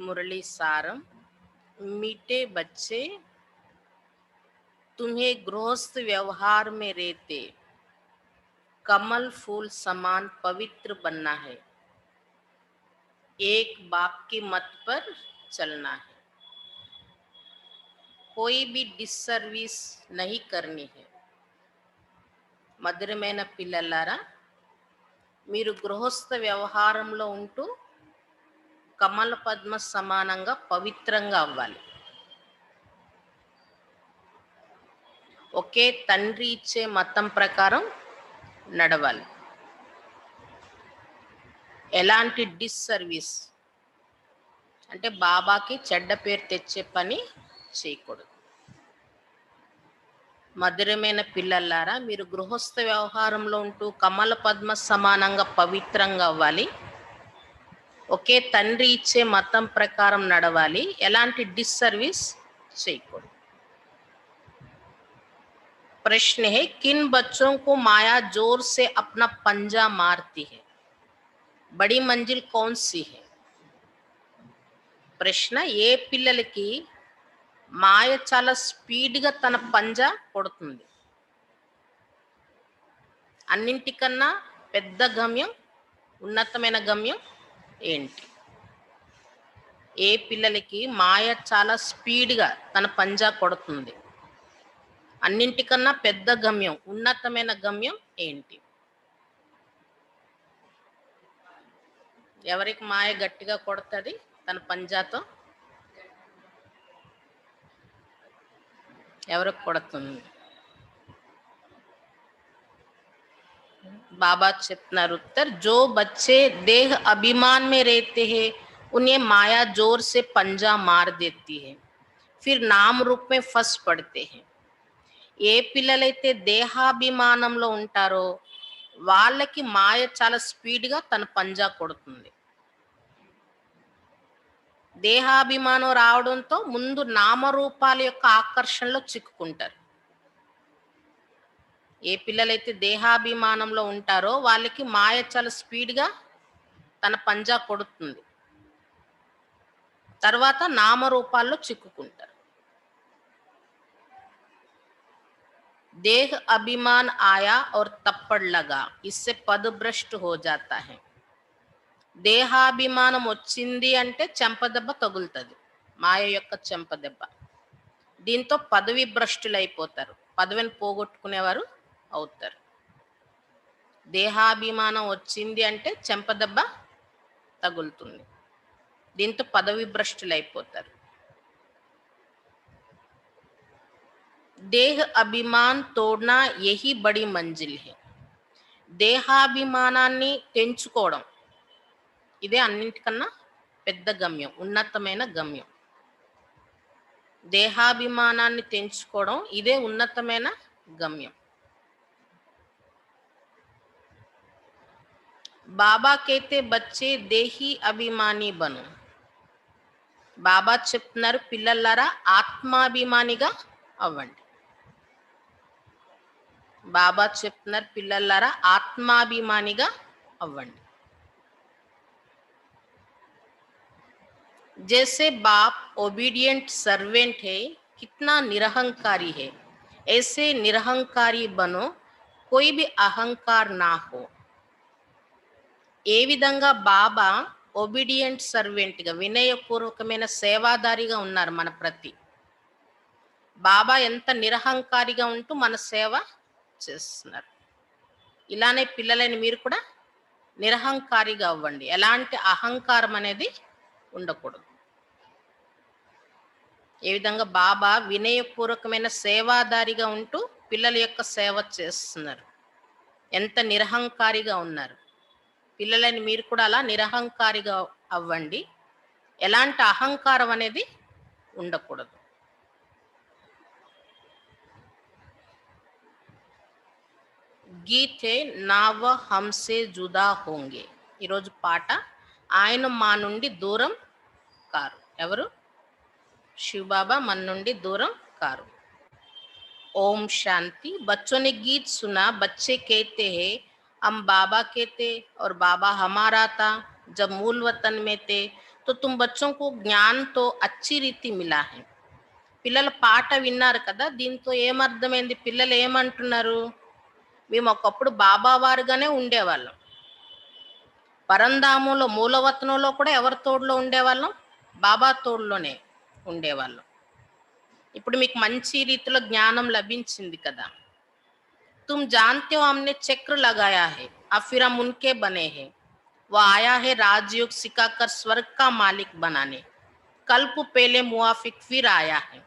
मुरली सारम। मीठे बच्चे, तुम्हें गृहस्थ व्यवहार में रहते कमल फूल समान पवित्र बनना है। एक बाप की मत पर चलना है। कोई भी डिसर्विस नहीं करनी है। మధురమైన పిల్లలారా, మీరు గృహస్థ వ్యవహారంలో ఉంటూ కమల పద్మ సమానంగా పవిత్రంగా అవ్వాలి. ఒకే తండ్రి ఇచ్చే మతం ప్రకారం నడవాలి. ఎలాంటి డిస్సర్వీస్ అంటే బాబాకి చెడ్డ పేరు తెచ్చే పని చేయకూడదు. మధురమైన పిల్లలారా, మీరు గృహస్థ వ్యవహారంలో ఉంటూ కమల పద్మ సమానంగా పవిత్రంగా అవ్వాలి. ఒకే తండ్రి ఇచ్చే మతం ప్రకారం నడవాలి. ఎలాంటి డిస్సర్వీస్ చేయకూడదు. प्रश्न है, किन बच्चों को माया जोर से अपना पंजा मारती है? बड़ी मंजिल कौन सी है? ప్రశ్న, ఏ పిల్లలకి మాయ చాలా స్పీడ్గా తన పంజా కొడుతుంది? అన్నింటికన్నా పెద్ద గమ్యం, ఉన్నతమైన గమ్యం ఏంటి? ఏ పిల్లలకి మాయ చాలా స్పీడ్గా తన పంజా కొడుతుంది? అన్నింటికన్నా పెద్ద గమ్యం, ఉన్నతమైన గమ్యం ఏంటి? ఎవరికి మాయ గట్టిగా కొడుతుంది తన పంజాతో? ఎవరికి కొడుతుంది? बाबा చెప్తున్నారు उत्तर, जो बच्चे देह अभिमान में रहते हैं उन्हें माया जोर से पंजा मार देती है, फिर नाम रूप में फंस पड़ते हैं. ఏ పిల్లలైతే దేహాభిమానంలో ఉంటారో వాళ్ళకి మాయ చాలా స్పీడ్గా తన పంజా కొడుతుంది. దేహాభిమానం రావడంతో ముందు నామరూపాల యొక్క ఆకర్షణలో చిక్కుకుంటారు. ఏ పిల్లలైతే దేహాభిమానంలో ఉంటారో వాళ్ళకి మాయ చాలా స్పీడ్గా తన పంజా కొడుతుంది. తర్వాత నామరూపాల్లో చిక్కుకుంటారు. देह अभिमान आया और तप्पड़ लगा, इससे पदभ्रष्ट हो जाता है. దేహాభిమానం వచ్చింది అంటే చెంపదెబ్బ తగులుతుంది, మాయ యొక్క చెంపదెబ్బ. దీంతో పదవి భ్రష్టులైపోతారు, పదవిని పోగొట్టుకునేవారు అవుతారు. దేహాభిమానం వచ్చింది అంటే చెంపదెబ్బ తగులుతుంది, దీంతో పదవి భ్రష్టులైపోతారు. देह अभिमान तोड़ना यही बड़ी मंजिल है. దేహాభిమానాన్ని తెంచుకోవడం ఇదే అన్నింటికన్నా పెద్ద గమ్యం, ఉన్నతమైన గమ్యం. దేహాభిమానాన్ని తెంచుకోవడం ఇదే ఉన్నతమైన గమ్యం. బాబా कहते बच्चे देही अभिमानी बनो. బాబా చెప్తున్నారు, పిల్లలారా ఆత్మాభిమానిగా అవ్వండి. బాబా చెప్తున్నారు, పిల్లలారా ఆత్మాభిమానిగా అవ్వండి. जैसे बाप ओबीडियंट सर्वेंट है, कितना निरहंकारी है, ऐसे निरहंकारी बनो, कोई भी अहंकार ना हो. ఏ విధంగా బాబా ఒబీడియంట్ సర్వెంట్గా వినయపూర్వకమైన సేవాదారిగా ఉన్నారు మన ప్రతి. బాబా ఎంత నిరహంకారిగా ఉంటూ మన సేవ చేస్తున్నారు. ఇలానే పిల్లలైన మీరు కూడా నిరహంకారిగా అవ్వండి. ఎలాంటి అహంకారం అనేది ఉండకూడదు. ఏ విధంగా బాబా వినయపూర్వకమైన సేవాదారిగా ఉంటూ పిల్లల యొక్క సేవ చేస్తున్నారు, ఎంత నిరహంకారిగా ఉన్నారు. పిల్లలైన మీరు కూడా అలా నిరహంకారిగా అవ్వండి. ఎలాంటి అహంకారం అనేది ఉండకూడదు. గీతే నావ హంసే జుదా హోంగే. ఈరోజు పాట, ఆయన మా నుండి దూరం కారు. ఎవరు? శివబాబా మన నుండి దూరం కారు. ओम शांति. बच्चों ने गीत सुना. बच्चे कहते हैं हम बाबा के थे और बाबा हमारा था जब मूल वतन में थे, तो तुम बच्चों को ज्ञान तो अच्छी रीति मिला है. పిల్లలు పాట విన్నారు కదా, దీంతో ఏమర్థమైంది? పిల్లలు ఏమంటున్నారు? మేము ఒకప్పుడు బాబా వారుగానే ఉండేవాళ్ళం. పరంధామంలో మూలవతనంలో కూడా ఎవరి తోడులో ఉండేవాళ్ళం? బాబా తోడులోనే ఉండేవాళ్ళం. ఇప్పుడు మీకు మంచి రీతిలో జ్ఞానం లభించింది కదా. तुम जानते हो हमने चक्र लगाया है, अब फिर हम उनके बने हैं. वो आया है राजयोग सिखाकर स्वर्ग का मालिक बनाने. कल्प पहले मुआफिक फिर आया है.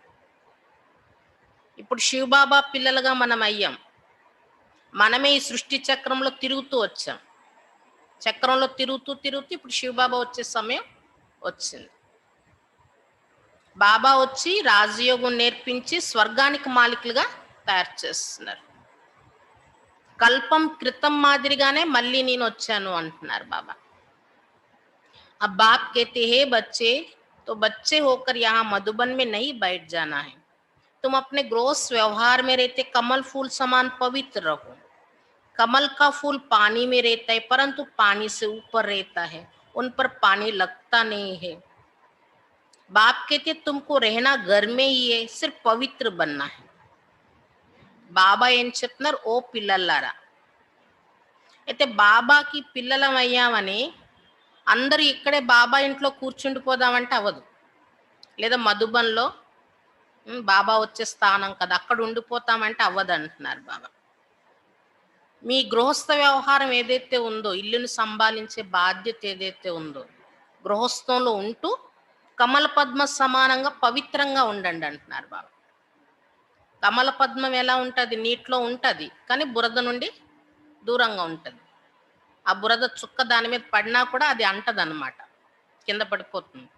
ఇప్పుడు శివబాబా పిల్లలుగా మనం అయ్యాం. మనమే ఈ సృష్టి చక్రంలో తిరుగుతూ వచ్చాం. చక్రంలో తిరుగుతూ తిరుగుతూ ఇప్పుడు శివబాబా వచ్చే సమయం వచ్చింది. బాబా వచ్చి రాజయోగం నేర్పించి స్వర్గానికి మాలికులుగా తయారు చేస్తున్నారు. కల్పం క్రితం మాదిరిగానే మళ్ళీ నేను వచ్చాను అంటున్నారు బాబా. अब बाप कहते हैं बच्चे, तो बच्चे होकर यहाँ मधुबन में नहीं बैठ जाना है. तुम अपने ग्रोस व्यवहार में रहते कमल फूल समान पवित्र रहो. कमल का फूल पानी में रहता है, परंतु पानी से ऊपर रहता है, उन पर पानी लगता नहीं है. बाप कहते तुमको रहना घर में ही है, सिर्फ पवित्र बनना है. బాబా ఏం చెప్తున్నారు? ఓ పిల్లలారా, అయితే బాబాకి పిల్లలం అయ్యామని అందరూ ఇక్కడే బాబా ఇంట్లో కూర్చుండిపోదామంటే అవ్వదు. లేదా మధుబన్లో బాబా వచ్చే స్థానం కదా, అక్కడ ఉండిపోతామంటే అవ్వదు అంటున్నారు బాబా. మీ గృహస్థ వ్యవహారం ఏదైతే ఉందో, ఇల్లుని సంభాలించే బాధ్యత ఏదైతే ఉందో, గృహస్థంలో ఉంటూ కమల పద్మ సమానంగా పవిత్రంగా ఉండండి అంటున్నారు బాబా. కమల పద్మం ఎలా ఉంటుంది? నీటిలో ఉంటుంది, కానీ బురద నుండి దూరంగా ఉంటుంది. ఆ బురద చుక్క దాని మీద పడినా కూడా అది అంటదన్నమాట, కింద పడిపోతుంది.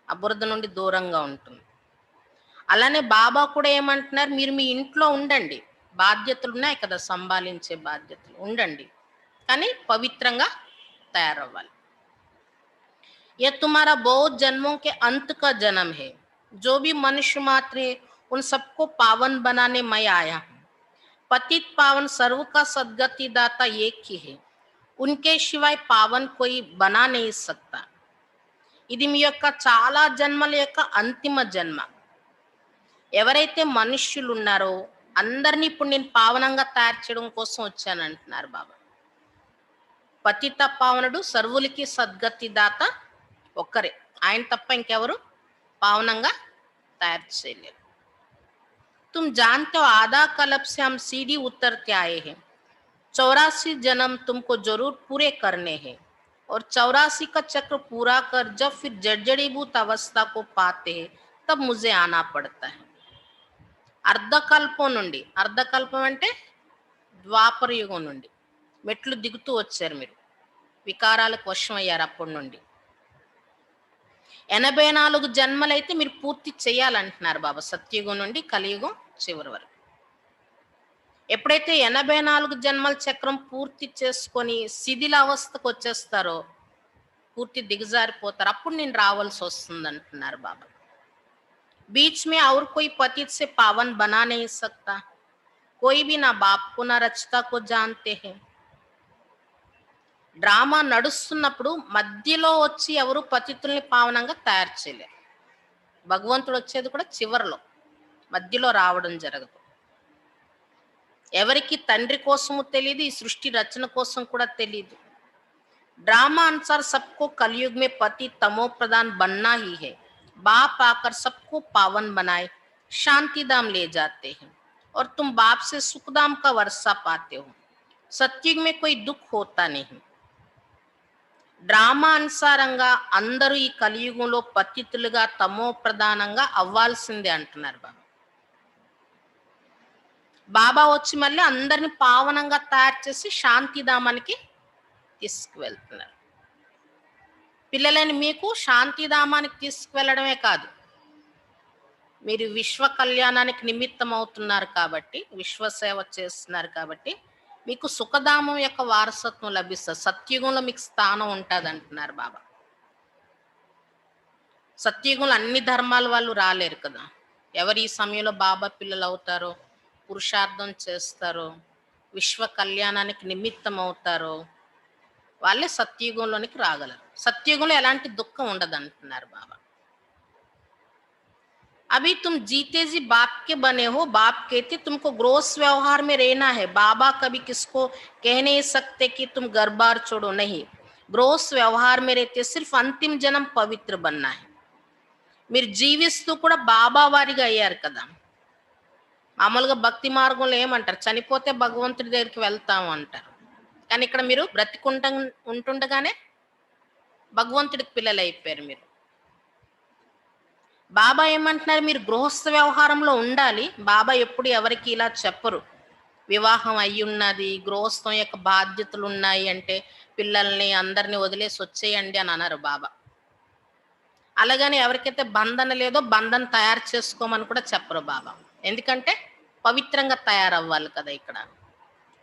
ఆ బురద నుండి దూరంగా ఉంటుంది. అలానే బాబా కూడా ఏమంటున్నారు? మీరు మీ ఇంట్లో ఉండండి, బాధ్యతలు ఉన్నాయి కదా, సంభాలించే బాధ్యతలు ఉండండి, కానీ పవిత్రంగా తయారవ్వాలి. ये तुम्हारा बहुत जन्मों के अंत का जन्म है. जो भी मनुष्य मात्र है उन सबको पावन बनाने मैं आया हूँ. पतित पावन सर्व का सद्गति दाता एक ही है. उनके शिवाय पावन कोई बना नहीं सकता. ఇది మీ యొక్క చాలా జన్మల యొక్క అంతిమ జన్మ. ఎవరైతే మనుష్యులు ఉన్నారో అందరినీ ఇప్పుడు నేను పావనంగా తయారు చేయడం కోసం వచ్చానంటున్నారు బాబా. పతిత పావనుడు సర్వులకి సద్గతి దాత ఒక్కరే, ఆయన తప్ప ఇంకెవరు పావనంగా తయారు చేయలేరు. तुम जानते हो आधा कल्प से हम सीढ़ी उतरते आए हैं. 84 जन्म तुमको जरूर पूरे करने हैं, और 84 का चक्र पूरा कर जब फिर जर्जरीभूत अवस्था को पाते हैं तब मुझे आना पड़ता है. అర్ధకల్పం నుండి, అర్ధకల్పం అంటే ద్వాపర యుగం నుండి మెట్లు దిగుతూ వచ్చారు మీరు, వికారాలకు వశం అయ్యారు. అప్పటి నుండి 84 జన్మలైతే మీరు పూర్తి చేయాలంటున్నారు బాబా, సత్యయుగం నుండి కలియుగం చివరి వరకు. ఎప్పుడైతే 84 జన్మల చక్రం పూర్తి చేసుకొని శిథిల అవస్థకు వచ్చేస్తారో, పూర్తి దిగజారిపోతారు, అప్పుడు నేను రావాల్సి వస్తుంది అంటున్నారు బాబా. बीच में और कोई पतित से पावन बना नहीं सकता. कोई भी ना बाप को ना रचता को जानते हैं. డ్రామా నడుస్తున్నప్పుడు మధ్యలో వచ్చి ఎవరు పతితుల్ని పావనంగా తయారు చేయలేరు. భగవంతుడు వచ్చేది కూడా చివరిలో, మధ్యలో రావడం జరగదు. ఎవరికి తండ్రి కోసము తెలియదు, ఈ సృష్టి రచన కోసం కూడా తెలియదు. ड्रामा अनुसार सबको कलयुग में पति तमो प्रधान बनना ही है. बाप आकर सबको पावन बनाए शांति धाम ले जाते हैं, और तुम बाप से सुखधाम का वर्षा पाते हो. सत्युग में कोई दुख होता नहीं. డ్రామా అనుసారంగా అందరూ ఈ కలియుగంలో పతితులుగా తమో ప్రధానంగా అవ్వాల్సిందే అంటున్నారు బాబా. బాబా వచ్చి మళ్ళీ అందరిని పావనంగా తయారు చేసి శాంతిధామానికి తీసుకువెళ్తున్నారు. పిల్లలని మీకు శాంతిధామానికి తీసుకువెళ్ళడమే కాదు, మీరు విశ్వ కళ్యాణానికి నిమిత్తం అవుతున్నారు కాబట్టి, విశ్వసేవ చేస్తున్నారు కాబట్టి మీకు సుఖధామం యొక్క వారసత్వం లభిస్తుంది. సత్యుగంలో మీకు స్థానం ఉంటుంది అంటున్నారు బాబా. సత్యుగంలో అన్ని ధర్మాల వాళ్ళు రాలేరు కదా. ఎవరు ఈ సమయంలో బాబా పిల్లలు అవుతారో, పురుషార్థం చేస్తారో, విశ్వ కళ్యాణానికి నిమిత్తం అవుతారో, వాళ్ళే సత్యయుగంలోనికి రాగలరు. సత్యయుగంలో ఎలాంటి దుఃఖం ఉండదంటున్నారు బాబా. अभी तुम जीते जी बाप के बने हो, बाप कहते तुमको ग्रोस व्यवहार में रहना है। बाबा कभी किसको कह नहीं सकते कि तुम घर बार छोड़ो, नहीं। ग्रोस व्यवहार में रहते सिर्फ अंतिम जन्म पवित्र बनना है. మీరు జీవిస్తూ కూడా బాబా వారిగా అయ్యారు కదా. మామూలుగా భక్తి మార్గంలో ఏమంటారు, చనిపోతే భగవంతుడి దగ్గరికి వెళ్తాము అంటారు. కానీ ఇక్కడ మీరు ఉంటుండగానే భగవంతుడికి పిల్లలు అయిపోయారు మీరు. బాబా ఏమంటున్నారు, మీరు గృహస్థ వ్యవహారంలో ఉండాలి. బాబా ఎప్పుడు ఎవరికి ఇలా చెప్పరు. వివాహం అయి ఉన్నది, గృహస్థం యొక్క బాధ్యతలు ఉన్నాయి అంటే పిల్లల్ని అందరినీ వదిలేసి వచ్చేయండి అని అన్నారు బాబా. అలాగని ఎవరికైతే బంధన లేదో బంధన తయారు చేసుకోమని కూడా చెప్పరు బాబా. ఎందుకంటే పవిత్రంగా తయారవ్వాలి కదా ఇక్కడ.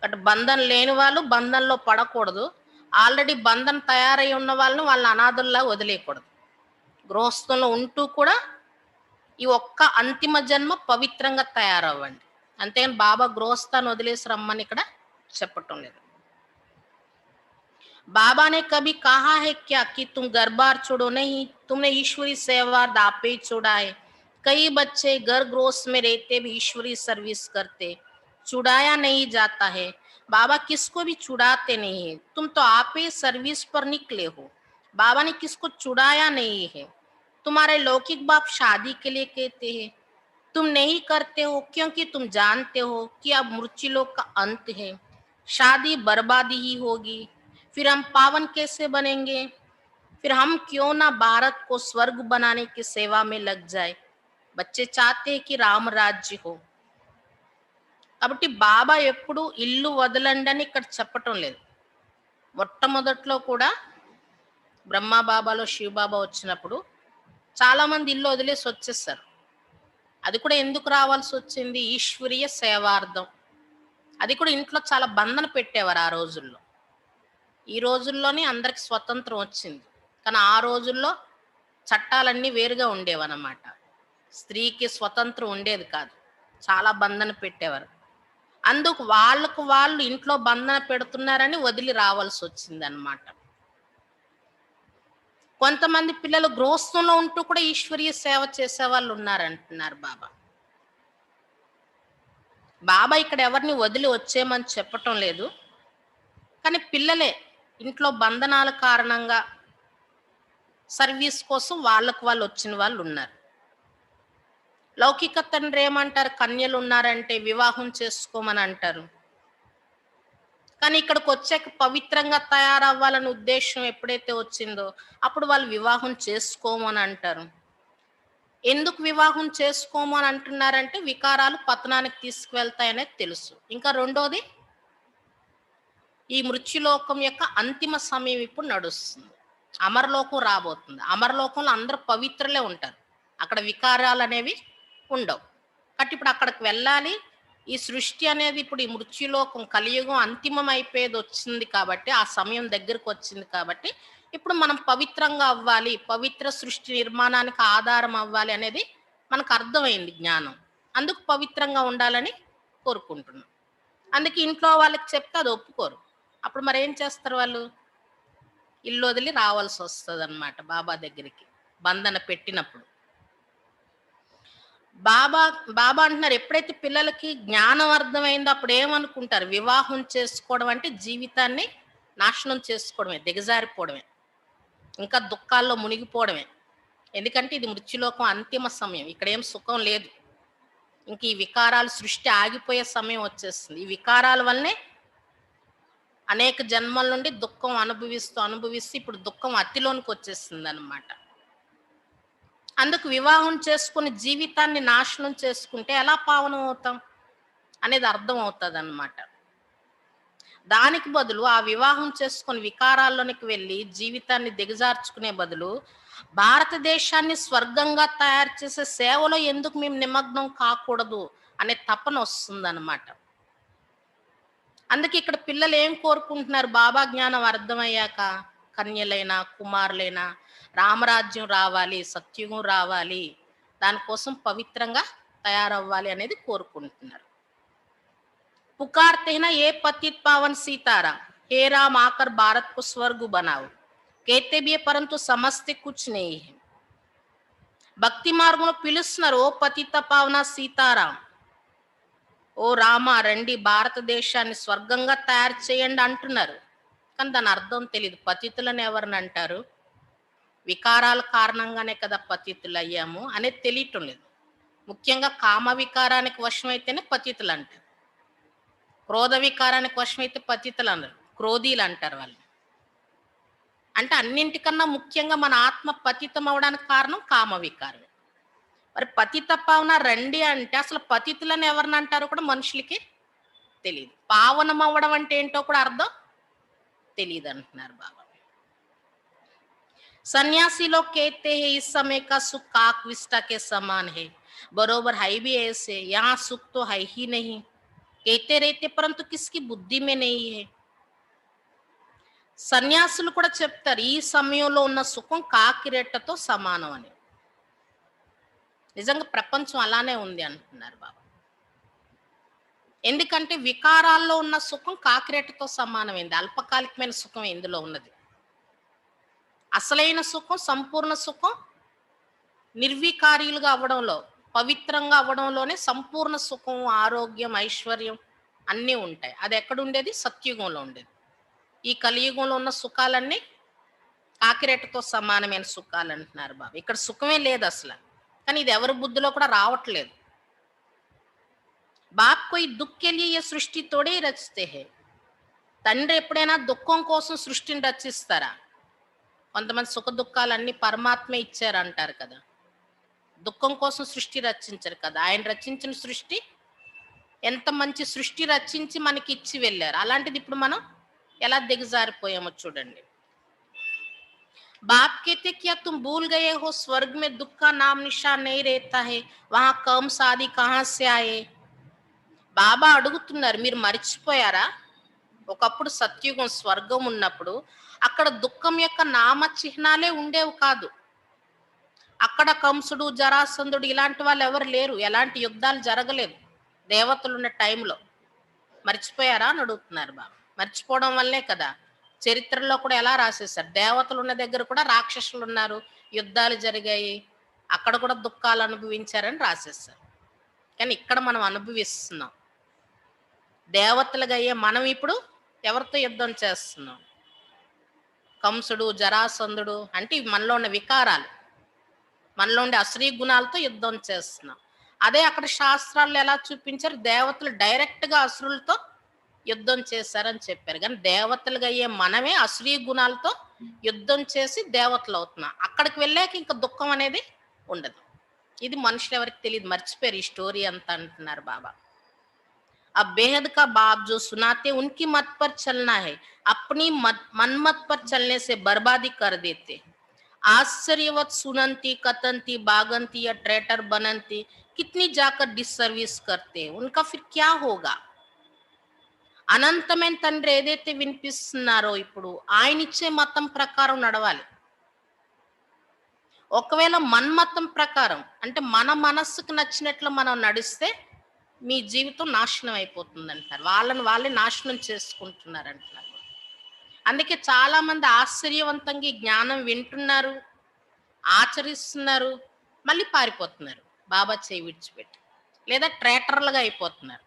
అటు బంధన లేని వాళ్ళు బంధంలో పడకూడదు. ఆల్రెడీ బంధన తయారై ఉన్న వాళ్ళని వాళ్ళ అనాథుల్లా వదిలేయకూడదు. గృహస్థంలో ఉంటూ కూడా ఈ ఒక్క అంతిమ జన్మ పవిత్రంగా తయారవ్వండి. అంతేగాని బాబా గృహస్థాన్ని వదిలేసి రమ్మని ఇక్కడ చెప్పటం లేదు. बाबा ने कभी कहा है क्या कि तुम घर बार छोड़ो, नहीं। तुमने ईश्वरी सेवा दापे छोड़ा है. कई बच्चे घर गृहस्थ में रहते भी ईश्वरी सर्विस करते, छुड़ाया नहीं जाता है. बाबा किसको भी छुड़ाते नहीं है. तुम तो आप ही सर्विस पर निकले हो. बाबा ने किसको छुड़ाया नहीं है. तुम्हारे लौकिक बाप शादी के लिए कहते हैं, तुम नहीं करते हो क्योंकि तुम जानते हो कि अब मृत्युलोक का अंत है. शादी बर्बादी ही होगी. फिर हम पावन कैसे बनेंगे. फिर हम क्यों ना भारत को स्वर्ग बनाने की सेवा में लग जाए. बच्चे चाहते हैं कि राम राज्य हो. కాబట్టి బాబా ఎప్పుడు ఇల్లు వదలండి అని ఇక్కడ చెప్పటం లేదు. మొట్టమొదట్లో కూడా బ్రహ్మ బాబాలో శివ బాబా వచ్చినప్పుడు చాలా మంది ఇల్లు వదిలేసి వచ్చేసారు. అది కూడా ఎందుకు రావాల్సి వచ్చింది, ఈశ్వరీయ సేవార్థం. అది కూడా ఇంట్లో చాలా బంధన పెట్టేవారు ఆ రోజుల్లో. ఈ రోజుల్లోనే అందరికి స్వతంత్రం వచ్చింది, కానీ ఆ రోజుల్లో చట్టాలన్నీ వేరుగా ఉండేవన్నమాట. స్త్రీకి స్వతంత్రం ఉండేది కాదు, చాలా బంధన పెట్టేవారు. అందుకు వాళ్ళకు వాళ్ళు ఇంట్లో బంధన పెడుతున్నారని వదిలి రావాల్సి వచ్చింది అన్నమాట. కొంతమంది పిల్లలు గృహస్థంలో ఉంటూ కూడా ఈశ్వరీయ సేవ చేసే వాళ్ళు ఉన్నారంటున్నారు బాబా. బాబా ఇక్కడ ఎవరిని వదిలి వచ్చేయమని చెప్పటం లేదు, కానీ పిల్లలే ఇంట్లో బంధనాల కారణంగా సర్వీస్ కోసం వాళ్ళకు వాళ్ళు వచ్చిన వాళ్ళు ఉన్నారు. లౌకిక తండ్రి ఏమంటారు, కన్యలు ఉన్నారంటే వివాహం చేసుకోమని అంటారు. కానీ ఇక్కడికి వచ్చాక పవిత్రంగా తయారవ్వాలనే ఉద్దేశం ఎప్పుడైతే వచ్చిందో అప్పుడు వాళ్ళు వివాహం చేసుకోమని అంటారు. ఎందుకు వివాహం చేసుకోము అని అంటున్నారంటే వికారాలు పతనానికి తీసుకువెళ్తాయనేది తెలుసు. ఇంకా రెండోది, ఈ మృత్యులోకం యొక్క అంతిమ సమయం ఇప్పుడు నడుస్తుంది. అమరలోకం రాబోతుంది. అమరలోకంలో అందరూ పవిత్రులే ఉంటారు, అక్కడ వికారాలు అనేవి ఉండవు. కాబట్టి ఇప్పుడు అక్కడికి వెళ్ళాలి. ఈ సృష్టి అనేది ఇప్పుడు ఈ మృత్యులోకం కలియుగం అంతిమం అయిపోయేది వచ్చింది కాబట్టి, ఆ సమయం దగ్గరకు వచ్చింది కాబట్టి ఇప్పుడు మనం పవిత్రంగా అవ్వాలి, పవిత్ర సృష్టి నిర్మాణానికి ఆధారం అవ్వాలి అనేది మనకు అర్థమైంది జ్ఞానం. అందుకు పవిత్రంగా ఉండాలని కోరుకుంటున్నాం. అందుకే ఇంట్లో వాళ్ళకి చెప్తే అది ఒప్పుకోరు. అప్పుడు మరి ఏం చేస్తారు, వాళ్ళు ఇల్లు వదిలి రావాల్సి వస్తుంది అన్నమాట బాబా దగ్గరికి బంధన పెట్టినప్పుడు. బాబా బాబా అంటున్నారు, ఎప్పుడైతే పిల్లలకి జ్ఞానం అర్థమైందో అప్పుడు ఏమనుకుంటారు, వివాహం చేసుకోవడం అంటే జీవితాన్ని నాశనం చేసుకోవడమే, దిగజారిపోవడమే, ఇంకా దుఃఖాల్లో మునిగిపోవడమే. ఎందుకంటే ఇది మృత్యులోకం అంతిమ సమయం, ఇక్కడ ఏం సుఖం లేదు. ఇంక ఈ వికారాలు సృష్టి ఆగిపోయే సమయం వచ్చేస్తుంది. ఈ వికారాల వల్లనే అనేక జన్మల నుండి దుఃఖం అనుభవిస్తూ ఇప్పుడు దుఃఖం అతిలోనికి వచ్చేస్తుంది అన్నమాట. అందుకు వివాహం చేసుకుని జీవితాన్ని నాశనం చేసుకుంటే ఎలా పావనం అవుతాం అనేది అర్థం అవుతుంది అన్నమాట. దానికి బదులు ఆ వివాహం చేసుకుని వికారాల్లోనికి వెళ్ళి జీవితాన్ని దిగజార్చుకునే బదులు భారతదేశాన్ని స్వర్గంగా తయారు చేసే సేవలో ఎందుకు మేము నిమగ్నం కాకూడదు అనే తపన వస్తుంది అన్నమాట. అందుకే ఇక్కడ పిల్లలు ఏం కోరుకుంటున్నారు, బాబా జ్ఞానం అర్థమయ్యాక కన్యలైనా కుమారులైనా రామరాజ్యం రావాలి, సత్యుగం రావాలి, దానికోసం పవిత్రంగా తయారవ్వాలి అనేది కోరుకుంటున్నారు. పుకార్తే హై నా ఏ పతిత్ పావన్ సీతారా, हे राम आकर भारत को स्वर्ग बनाओ, कहते भी है परंतु समझते कुछ नहीं है. భక్తి మార్గంలో పిలుస్తున్నారు, ఓ పతిత పావన సీతారాం, ఓ రామ రండి భారతదేశాన్ని స్వర్గంగా తయారు చేయండి అంటున్నారు. కానీ దాని అర్థం తెలియదు. పతితులను ఎవరిని అంటారు? వికారాల కారణంగానే కదా పతితులు అయ్యాము అనేది తెలియటం లేదు. ముఖ్యంగా కామ వికారానికి వశమైతేనే పతితులు అంటారు. క్రోధ వికారానికి వశమైతే పతితులు అన్నారు, క్రోధీలు అంటారు వాళ్ళు. అంటే అన్నింటికన్నా ముఖ్యంగా మన ఆత్మ పతితం అవడానికి కారణం కామ వికారం. మరి పతిత పావన రండి అంటే అసలు పతితులను ఎవరిని అంటారో కూడా మనుషులకి తెలియదు. పావనం అవ్వడం అంటే ఏంటో కూడా అర్థం తెలియదు అంటున్నారు బాబా. सन्यासी लोग कहते हैं इस समय का सुख काक विष्टा के समान है, बरोबर है भी ऐसे, यहाँ सुख तो है ही नहीं, कहते रहते परंतु किसकी बुद्धि में नहीं है. సన్యాసులు కూడా చెప్తారు ఈ సమయంలో ఉన్న సుఖం కాకి రెట్టతో సమానం అని. నిజంగా ప్రపంచం అలానే ఉంది అంటున్నారు బాబా. ఎందుకంటే వికారాల్లో ఉన్న సుఖం కాకిరెట్టతో సమానమైంది. అల్పకాలికమైన సుఖం ఇందులో ఉన్నది. అసలైన సుఖం, సంపూర్ణ సుఖం నిర్వికారీలుగా అవ్వడంలో, పవిత్రంగా అవ్వడంలోనే సంపూర్ణ సుఖం, ఆరోగ్యం, ఐశ్వర్యం అన్నీ ఉంటాయి. అది ఎక్కడ ఉండేది? సత్యుగంలో ఉండేది. ఈ కలియుగంలో ఉన్న సుఖాలన్నీ కాకిరెట్టతో సమానమైన సుఖాలు అంటున్నారు బాబా. ఇక్కడ సుఖమే లేదు అసలు. కానీ ఇది ఎవరి బుద్ధిలో కూడా రావట్లేదు. బాప్ కోయి దుఃఖ్ కే లియే యే సృష్టి తోడే రచితే హై. తండ్రి ఎప్పుడైనా దుఃఖం కోసం సృష్టిని రచిస్తారా? కొంతమంది సుఖ దుఃఖాలన్నీ పరమాత్మ ఇచ్చారు అంటారు కదా. దుఃఖం కోసం సృష్టి రచించారు కదా. ఆయన రచించిన సృష్టి ఎంత మంచి సృష్టి రచించి మనకి ఇచ్చి వెళ్ళారు. అలాంటిది ఇప్పుడు మనం ఎలా దిగజారిపోయామో చూడండి. बाप कहते क्या तुम भूल गए हो स्वर्ग में दुख का नाम निशान नहीं रहता है, वहां कर्म साधी कहां से आए. బాబా అడుగుతున్నారు, మీరు మర్చిపోయారా? ఒకప్పుడు సత్యుగం, స్వర్గం ఉన్నప్పుడు అక్కడ దుఃఖం యొక్క నామ చిహ్నాలే ఉండేవి కాదు. అక్కడ కంసుడు, జరాసంధుడు ఇలాంటి వాళ్ళు ఎవరు లేరు. ఎలాంటి యుద్ధాలు జరగలేదు దేవతలు ఉన్న టైంలో. మర్చిపోయారా అని అడుగుతున్నారు బాబా. మర్చిపోవడం వల్లే కదా చరిత్రలో కూడా ఎలా రాసేసారు, దేవతలు ఉన్న దగ్గర కూడా రాక్షసులు ఉన్నారు, యుద్ధాలు జరిగాయి, అక్కడ కూడా దుఃఖాలు అనుభవించారని రాసేసారు. కానీ ఇక్కడ మనం అనుభవిస్తున్నాం. దేవతలుగా అయ్యే మనం ఇప్పుడు ఎవరితో యుద్ధం చేస్తున్నాం? కంసుడు, జరాసంధుడు అంటే ఇవి మనలో ఉన్న వికారాలు, మనలో ఉండే అశ్రీ గుణాలతో యుద్ధం చేస్తున్నాం. అదే అక్కడ శాస్త్రాల్లో ఎలా చూపించారు? దేవతలు డైరెక్ట్గా అసురులతో యుద్ధం చేశారని చెప్పారు. కానీ దేవతలుగా అయ్యే మనమే అశ్రీ గుణాలతో యుద్ధం చేసి దేవతలు అవుతున్నాం. అక్కడికి వెళ్ళాక ఇంకా దుఃఖం అనేది ఉండదు. ఇది మనుషులు ఎవరికి తెలియదు, మర్చిపోయారు ఈ స్టోరీ అంతా అంటున్నారు బాబా. अब बेहद का बाप जो सुनाते उनकी मत पर चलना है, अपनी मनमत पर चलने से बर्बादी कर देते. आश्चर्यवत सुनंती कतंती बागंती या ट्रेटर बनंती कितनी जाकर डिसर्विस करते हैं, उनका फिर क्या होगा. అనంతమైన తండ్రి ఏదైతే వినిపిస్తున్నారో ఇప్పుడు ఆయన ఇచ్చే మతం ప్రకారం నడవాలి. ఒకవేళ మన్మతం ప్రకారం అంటే మన మనస్సుకు నచ్చినట్లు మనం నడిస్తే మీ జీవితం నాశనం అయిపోతుంది అంటారు. వాళ్ళని వాళ్ళే నాశనం చేసుకుంటున్నారు అంటున్నారు. అందుకే చాలా మంది ఆశ్చర్యవంతంగా ఈ జ్ఞానం వింటున్నారు, ఆచరిస్తున్నారు, మళ్ళీ పారిపోతున్నారు బాబా చేయి విడిచిపెట్టి, లేదా ట్రేటర్లుగా అయిపోతున్నారు.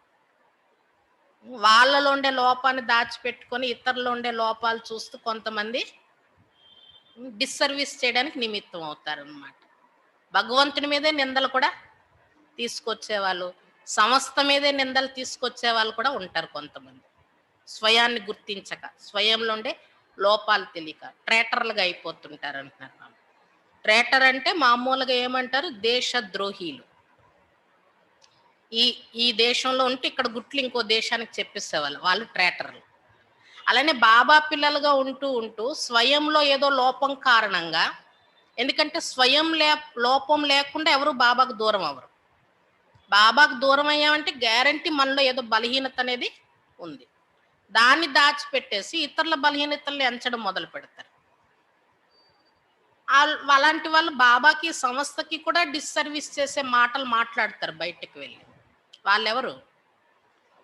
వాళ్ళలో ఉండే లోపాన్ని దాచిపెట్టుకొని ఇతరులు ఉండే లోపాలు చూస్తూ కొంతమంది డిస్సర్వీస్ చేయడానికి నిమిత్తం అవుతారన్నమాట. భగవంతుని మీదే నిందలు కూడా తీసుకొచ్చేవాళ్ళు, సంస్థ మీదే నిందలు తీసుకొచ్చే వాళ్ళు కూడా ఉంటారు కొంతమంది. స్వయాన్ని గుర్తించక, స్వయంలో ఉండే లోపాలు తెలియక ట్రేటర్లుగా అయిపోతుంటారు అంటున్నారు. ట్రేటర్ అంటే మామూలుగా ఏమంటారు? దేశద్రోహీలు. ఈ దేశంలో ఉంటే ఇక్కడ గుట్లు ఇంకో దేశానికి చెప్పేసేవాళ్ళు, వాళ్ళు ట్రేటర్లు. అలానే బాబా పిల్లలుగా ఉంటూ ఉంటూ స్వయంలో ఏదో లోపం కారణంగా, ఎందుకంటే స్వయం లోపం లేకుండా ఎవరు బాబాకు దూరం అవ్వరు. బాబాకు దూరం అయ్యామంటే గ్యారంటీ మనలో ఏదో బలహీనత అనేది ఉంది. దాన్ని దాచిపెట్టేసి ఇతరుల బలహీనతల్ని ఎంచడం మొదలు పెడతారు. అలాంటి వాళ్ళు బాబాకి, సంస్థకి కూడా డిస్సర్వీస్ చేసే మాటలు మాట్లాడతారు బయటకు వెళ్ళి. వాళ్ళెవరు?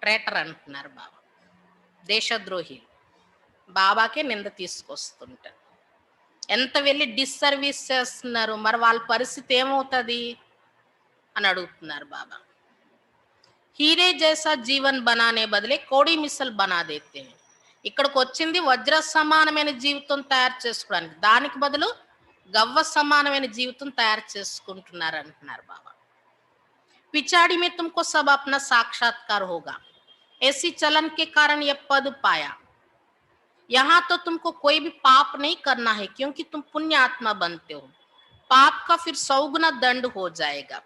ట్రేటర్ అంటున్నారు బాబా, దేశద్రోహి. బాబాకే నింద తీసుకొస్తుంటారు. ఎంత వెళ్ళి డిస్సర్వీస్ చేస్తున్నారు, మరి వాళ్ళ పరిస్థితి ఏమవుతుంది అని అడుగుతున్నారు బాబా. హీరే జైసా జీవన్ బనానే బదిలే కోడి మిసల్ బనా దేతే. ఇక్కడికి వచ్చింది వజ్ర సమానమైన జీవితం తయారు చేసుకోవడానికి, దానికి బదులు గవ్వ సమానమైన జీవితం తయారు చేసుకుంటున్నారు అంటున్నారు బాబా. पिछाड़ी में तुमको सब अपना साक्षात्कार होगा, ऐसी चलन के कारण यह पद पाया। यहाँ तो तुमको कोई भी पाप नहीं करना है, क्योंकि तुम पुण्य आत्मा बनते हो। पाप का फिर 100 गुना दंड हो जाएगा।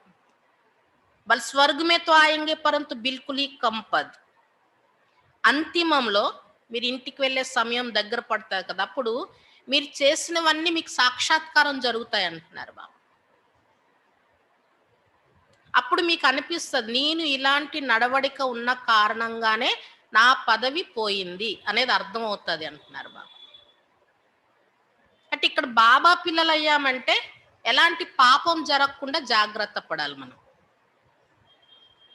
बल स्वर्ग में तो आएंगे, परंतु बिल्कुल ही कम पद। అంతిమంలో మీరు ఇంటికి వెళ్ళే సమయం దగ్గర పడతారు కదా, అప్పుడు మీరు చేసినవన్నీ మీకు సాక్షాత్కారం జరుగుతాయి అంటున్నారు బాబా. అప్పుడు మీకు అనిపిస్తుంది, నేను ఇలాంటి నడవడిక ఉన్న కారణంగానే నా పదవి పోయింది అనేది అర్థమవుతుంది అంటున్నారు బాబా. అంటే ఇక్కడ బాబా పిల్లలు అయ్యామంటే ఎలాంటి పాపం జరగకుండా జాగ్రత్త పడాలి మనం.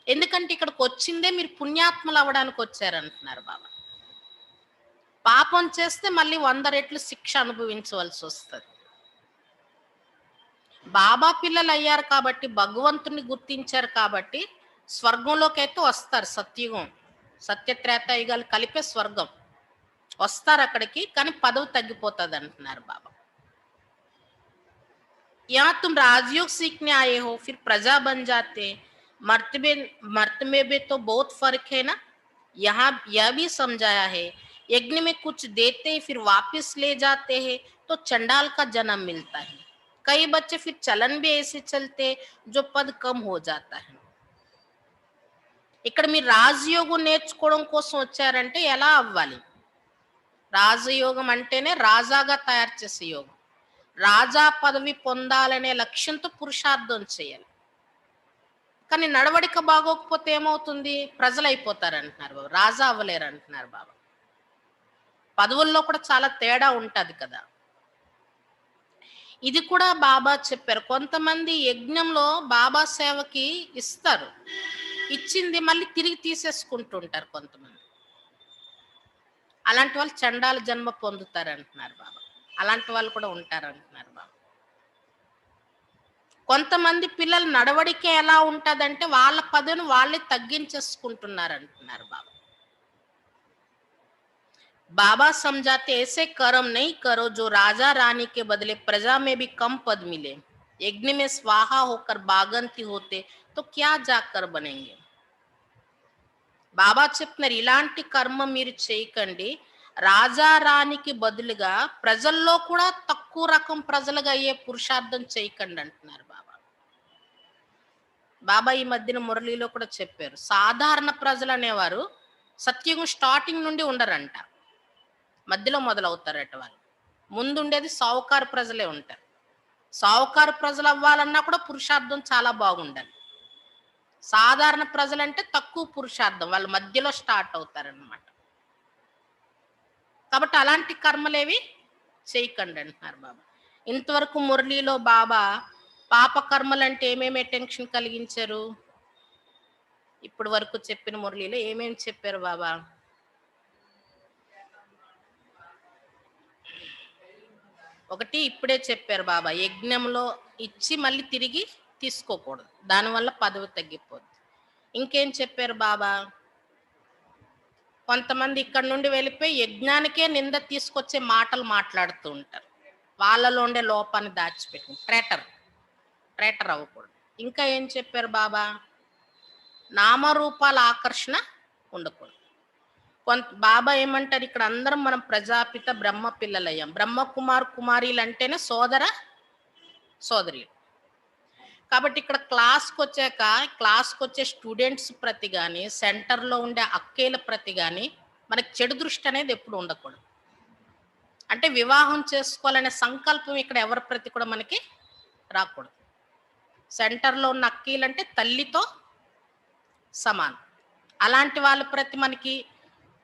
ఎందుకంటే ఇక్కడికి వచ్చిందే మీరు పుణ్యాత్మలు అవ్వడానికి వచ్చారంటున్నారు బాబా. పాపం చేస్తే మళ్ళీ 100 రెట్లు శిక్ష అనుభవించవలసి వస్తుంది. బాబా పిల్లలు అయ్యారు కాబట్టి, భగవంతుని గుర్తించారు కాబట్టి స్వర్గంలోకి అయితే వస్తారు. సత్యుగం, సత్యత్రేతాయుగాలు కలిపే స్వర్గం వస్తారు అక్కడికి, కానీ పదవి తగ్గిపోతుంది అంటున్నారు బాబా. యా తుమ్ రాజయోగ్ సీఖనే ఆయే హో, ఫిర్ ప్రజా బన్ జాతే, मर्तबे में तो बहुत फर्क है ना। यहाँ यह भी समझाया है, यज्ञ में कुछ देते फिर वापस ले जाते हैं तो चंडाल का जन्म मिलता है। कई बच्चे फिर चलन भी ऐसे चलते जो पद कम हो जाता है। ఇక్కడ మీరు రాజయోగం నేర్చుకోవడం కోసం వచ్చారంటే ఎలా అవ్వాలి? రాజయోగం అంటేనే రాజాగా తయారు చేసే యోగం. రాజా పదవి పొందాలనే లక్ష్యంతో పురుషార్థం చేయాలి. కానీ నడవడిక బాగోకపోతే ఏమవుతుంది? ప్రజలు అయిపోతారు అంటున్నారు బాబా, రాజా అవ్వలేరు అంటున్నారు బాబా. పదవుల్లో కూడా చాలా తేడా ఉంటుంది కదా. ఇది కూడా బాబా చెప్పారు. కొంతమంది యజ్ఞంలో బాబా సేవకి ఇస్తారు, ఇచ్చింది మళ్ళీ తిరిగి తీసేసుకుంటుంటారు కొంతమంది. అలాంటి వాళ్ళు చండాల జన్మ పొందుతారు అంటున్నారు బాబా. అలాంటి వాళ్ళు కూడా ఉంటారు అంటున్నారు బాబా. కొంతమంది పిల్లల నడవడిక ఎలా ఉంటుందంటే వాళ్ళ పదవిని వాళ్ళే తగ్గించేసుకుంటున్నారు అంటున్నారు బాబా. बाबा समझाते ऐसे कर्म नहीं करो जो राजा रानी के बदले प्रजा में भी कम पद मिले। यज्ञ में स्वाहा होकर बागंती होते तो क्या जाकर बनेंगे। బాబా చెప్తున్నారు, ఇలాంటి కర్మ మీరు చేయకండి, రాజా రాణికి బదులుగా ప్రజల్లో కూడా తక్కువ రకం ప్రజలుగా అయ్యే పురుషార్థం చేయకండి అంటున్నారు బాబా. బాబా ఈ మధ్యన మురళీలో కూడా చెప్పారు, సాధారణ ప్రజలు అనేవారు సత్యుగం స్టార్టింగ్ నుండి ఉండరంట, మధ్యలో మొదలవుతారట. వాళ్ళు ముందుండేది సావుకారు ప్రజలే ఉంటారు. సావుకారు ప్రజలు అవ్వాలన్నా కూడా పురుషార్థం చాలా బాగుండాలి. సాధారణ ప్రజలంటే తక్కువ పురుషార్థం, వాళ్ళ మధ్యలో స్టార్ట్ అవుతారనమాట. కాబట్టి అలాంటి కర్మలేవి చేయకండి అంటున్నారు బాబా. ఇంతవరకు మురళీలో బాబా పాప కర్మలంటే ఏమేమి టెన్షన్ కలిగించారు, ఇప్పటి వరకు చెప్పిన మురళీలో ఏమేమి చెప్పారు బాబా? ఒకటి ఇప్పుడే చెప్పారు బాబా, యజ్ఞంలో ఇచ్చి మళ్ళీ తిరిగి తీసుకోకూడదు, దానివల్ల పదవి తగ్గిపోద్ది. ఇంకేం చెప్పారు బాబా? కొంతమంది ఇక్కడ నుండి వెళ్ళిపోయి యజ్ఞానికే నింద తీసుకొచ్చే మాటలు మాట్లాడుతూ ఉంటారు, వాళ్ళలో ఉండే లోపాన్ని దాచిపెట్టి ట్రేటర్ అవ్వకూడదు. ఇంకా ఏం చెప్పారు బాబా? నామరూపాల ఆకర్షణ ఉండకూడదు. బాబా ఏమంటారు, ఇక్కడ అందరం మనం ప్రజాపిత బ్రహ్మ పిల్లలయ్యాం. బ్రహ్మ కుమార్ కుమారీలు అంటేనే సోదర సోదరీలు. కాబట్టి ఇక్కడ క్లాస్కి వచ్చే స్టూడెంట్స్ ప్రతి కానీ, సెంటర్లో ఉండే అక్కేల ప్రతి కానీ మనకి చెడు దృష్టి అనేది ఎప్పుడు ఉండకూడదు. అంటే వివాహం చేసుకోవాలనే సంకల్పం ఇక్కడ ఎవరి ప్రతి కూడా మనకి రాకూడదు. సెంటర్లో ఉన్న అక్కీలంటే తల్లితో సమానం. అలాంటి వాళ్ళ ప్రతి మనకి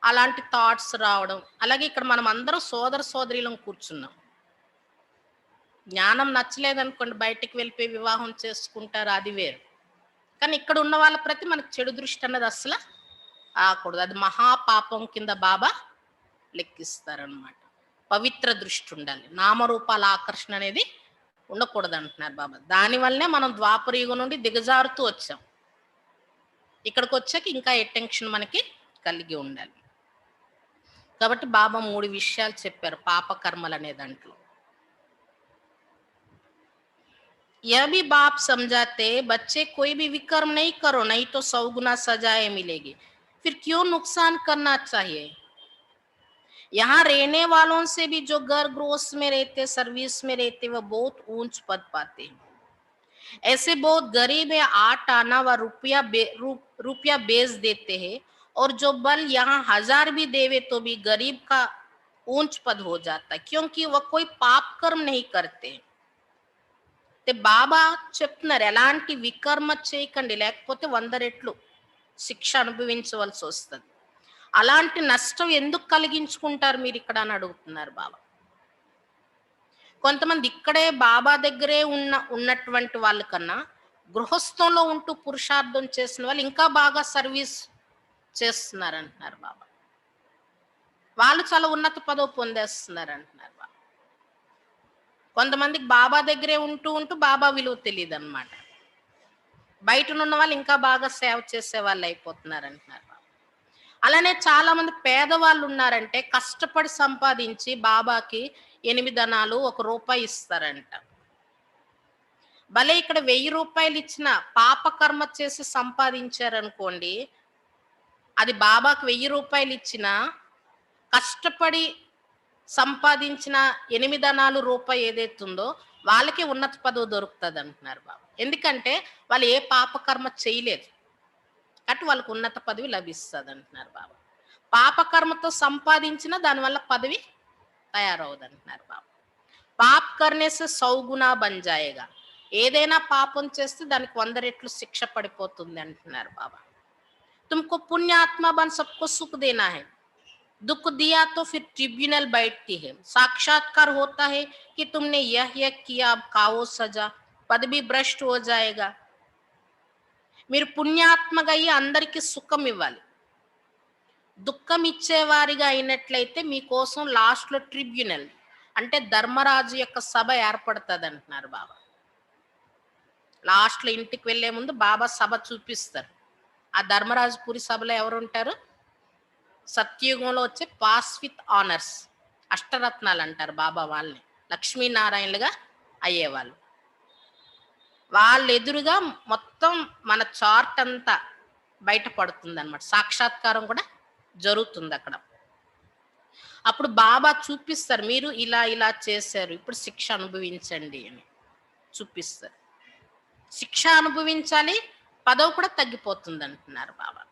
అలాంటి థాట్స్ రావడం. అలాగే ఇక్కడ మనం అందరం సోదర సోదరీలను కూర్చున్నాం. జ్ఞానం నచ్చలేదనుకోండి బయటికి వెళ్ళిపోయి వివాహం చేసుకుంటారు, అది వేరు. కానీ ఇక్కడ ఉన్న వాళ్ళ ప్రతి మనకు చెడు దృష్టి అన్నది అసలు రాకూడదు. అది మహాపాపం కింద బాబా లెక్కిస్తారనమాట. పవిత్ర దృష్టి ఉండాలి, నామరూపాల ఆకర్షణ అనేది ఉండకూడదు అంటున్నారు బాబా. దానివల్లనే మనం ద్వాపర యుగం నుండి దిగజారుతూ వచ్చాం. ఇక్కడికి వచ్చాక ఇంకా అటెన్షన్ మనకి కలిగి ఉండాలి. కాబట్టి బాబా 3 విషయాలు చెప్పారు పాప కర్మలు అనే దాంట్లో. यह भी बाप समझाते बच्चे कोई भी विकर्म नहीं करो नहीं तो 100 गुना सजाएं मिलेगी, फिर क्यों नुकसान करना चाहिए। यहाँ रहने वालों से भी जो घर गृहस्थ में रहते सर्विस में रहते वह बहुत ऊंच पद पाते हैं। ऐसे बहुत गरीब है 8 आना व रुपया बेच देते हैं, और जो बल यहाँ 1000 भी देवे तो भी गरीब का ऊंच पद हो जाता है, क्योंकि वह कोई पाप कर्म नहीं करते। బాబా చెప్తున్నారు ఎలాంటి వికర్మ చేయకండి, లేకపోతే 100 రెట్లు శిక్ష అనుభవించవలసి వస్తుంది. అలాంటి నష్టం ఎందుకు కలిగించుకుంటారు మీరు ఇక్కడ అని అడుగుతున్నారు బాబా. కొంతమంది ఇక్కడే బాబా దగ్గరే ఉన్నటువంటి వాళ్ళకన్నా గృహస్థంలో ఉంటూ పురుషార్థం చేసిన వాళ్ళు ఇంకా బాగా సర్వీస్ చేస్తున్నారు అంటున్నారు బాబా. వాళ్ళు చాలా ఉన్నత పదవి పొందేస్తున్నారు అంటున్నారు బాబా. కొంతమందికి బాబా దగ్గరే ఉంటూ బాబా విలువ తెలియదు అనమాట. బయట ఉన్న వాళ్ళు ఇంకా బాగా సేవ చేసే వాళ్ళు అయిపోతున్నారు అంటున్నారు. అలానే చాలా మంది పేదవాళ్ళు ఉన్నారంటే కష్టపడి సంపాదించి బాబాకి 8 అనాలు 1 రూపాయి ఇస్తారంట. భలే ఇక్కడ 1000 రూపాయలు ఇచ్చిన పాప కర్మ చేసి సంపాదించారనుకోండి, అది బాబాకి 1000 రూపాయలు ఇచ్చిన కష్టపడి సంపాదించిన 8 అనాలు రూపాయి ఏదైతుందో వాళ్ళకి ఉన్నత పదవి దొరుకుతుంది అంటున్నారు బాబా. ఎందుకంటే వాళ్ళు ఏ పాపకర్మ చేయలేదు కాబట్టి వాళ్ళకు ఉన్నత పదవి లభిస్తుంది అంటున్నారు బాబా. పాపకర్మతో సంపాదించిన దానివల్ల పదవి తయారవుదు అంటున్నారు బాబా. పాప్ కర్నేసే 100 గునా బన్ జాయేగా, ఏదైనా పాపం చేస్తే దానికి 100 రెట్లు శిక్ష పడిపోతుంది అంటున్నారు బాబా. తుమ్కో పుణ్యాత్మ బన్ సబ్కో సుఖ్ దేనా హై, दुख दिया तो फिर ट्रिब्यूनल बैठती है, साक्षात्कार होता है कि तुमने यह किया, अब खाओ सजा, पद भी भ्रष्ट हो जाएगा. మీరు పుణ్యాత్మగా అయ్యి అందరికీ సుఖం ఇవ్వాలి. దుఃఖం ఇచ్చేవారిగా అయినట్లయితే మీకోసం లాస్ట్లో ట్రిబ్యునల్ అంటే ధర్మరాజు యొక్క సభ ఏర్పడుతుంది అంటున్నారు బాబా. లాస్ట్లో ఇంటికి వెళ్లే ముందు బాబా సభ చూపిస్తారు. ఆ ధర్మరాజుపురి సభలో ఎవరు ఉంటారు? సత్యయుగంలో వచ్చే పాస్ విత్ ఆనర్స్, అష్టరత్నాలు అంటారు బాబా వాళ్ళని, లక్ష్మీనారాయణలుగా అయ్యేవాళ్ళు. వాళ్ళ ఎదురుగా మొత్తం మన చార్ట్ అంతా బయటపడుతుంది అనమాట. సాక్షాత్కారం కూడా జరుగుతుంది అక్కడ. అప్పుడు బాబా చూపిస్తారు, మీరు ఇలా ఇలా చేశారు, ఇప్పుడు శిక్ష అనుభవించండి అని చూపిస్తారు. శిక్ష అనుభవించాలి, పదవి కూడా తగ్గిపోతుంది అంటున్నారు బాబా.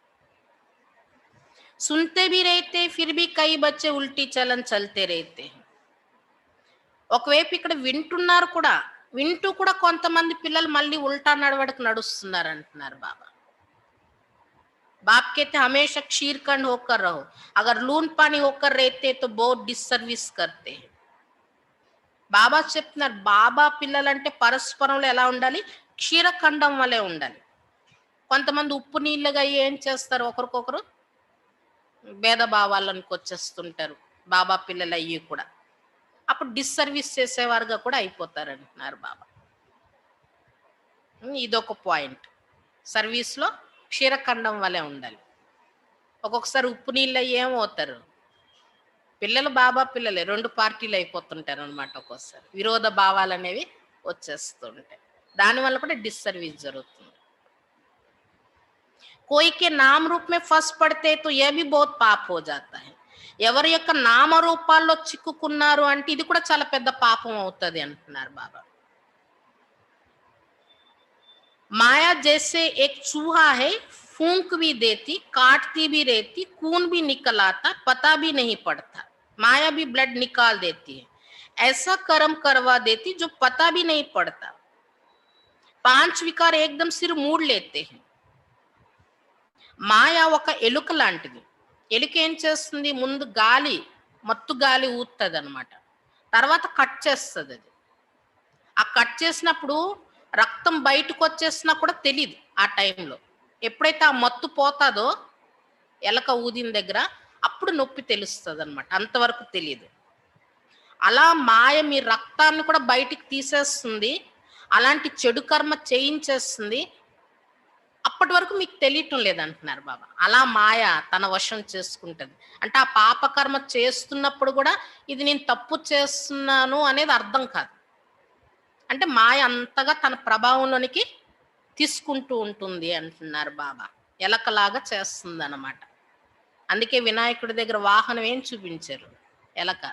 सुनते भी रहते फिर भी कई बच्चे उल्टी चलन चलते रहते हैं. ఒకవైపు ఇక్కడ వింటున్నారు కూడా, వింటూ కూడా కొంతమంది పిల్లలు మళ్ళీ ఉల్టా నడవడికి నడుస్తున్నారు అంటున్నారు బాబా. बाप कहते हमेशा क्षीरखंड होकर रहो, अगर लून पानी होकर रहते तो बहुत डिसर्विस करते हैं. బాబా చెప్తున్నారు, బాబా పిల్లలంటే పరస్పరంలో ఎలా ఉండాలి? క్షీరఖండం వలె ఉండాలి. కొంతమంది ఉప్పు నీళ్ళగా ఏం చేస్తారు, ఒకరికొకరు భేదభావాలకు వచ్చేస్తుంటారు బాబా పిల్లలు అయ్యి కూడా. అప్పుడు డిస్సర్వీస్ చేసేవారుగా కూడా అయిపోతారు అంటున్నారు బాబా. ఇదొక పాయింట్. సర్వీస్లో క్షీరఖండం వలె ఉండాలి. ఒక్కొక్కసారి ఉప్పు నీళ్ళు ఏమవుతారు, పిల్లలు బాబా పిల్లలే 2 పార్టీలు అయిపోతుంటారు అనమాట. ఒక్కోసారి విరోధ భావాలు అనేవి వచ్చేస్తుంటాయి. దానివల్ల కూడా డిస్సర్వీస్ జరుగుతుంది. कोई के नाम रूप में फंस पड़ते तो यह भी बहुत पाप हो जाता है. ఎవరి యొక్క నామరూపాల్లో చిక్కుకున్నారు అంటే ఇది కూడా చాలా పెద్ద పాపం అవుతుంది అంటున్నారు బాబా. माया जैसे एक चूहा है, फूंक भी देती, काटती भी रहती, खून भी निकल आता, पता भी नहीं पड़ता. माया भी ब्लड निकाल देती है, ऐसा कर्म करवा देती जो पता भी नहीं पड़ता. 5 विकार एकदम सिर मूड लेते हैं. మాయ ఒక ఎలుక లాంటిది. ఎలుక ఏం చేస్తుంది, ముందు గాలి మత్తు గాలి ఊతుంది అనమాట, తర్వాత కట్ చేస్తుంది. అది ఆ కట్ చేసినప్పుడు రక్తం బయటకు వచ్చేసినా కూడా తెలియదు ఆ టైంలో. ఎప్పుడైతే ఆ మత్తు పోతాదో ఎలక ఊదిన దగ్గర అప్పుడు నొప్పి తెలుస్తదనమాట. అంతవరకు తెలీదు. అలా మాయ మీ రక్తాన్ని కూడా బయటికి తీసేస్తుంది. అలాంటి చెడు కర్మ చేయించేస్తుంది. అప్పటి వరకు మీకు తెలియటం లేదంటున్నారు బాబా. అలా మాయ తన వశం చేసుకుంటది. అంటే ఆ పాపకర్మ చేస్తున్నప్పుడు గూడా ఇది నేను తప్పు చేస్తున్నాను అనేది అర్థం కాదు. అంటే మాయ అంతగా తన ప్రభావంలోనికి తీసుకుంటూ ఉంటుంది అంటున్నారు బాబా. ఎలకలాగా చేస్తుందనమాట. అందుకే వినాయకుడి దగ్గర వాహనం ఏం చూపించారు? ఎలక.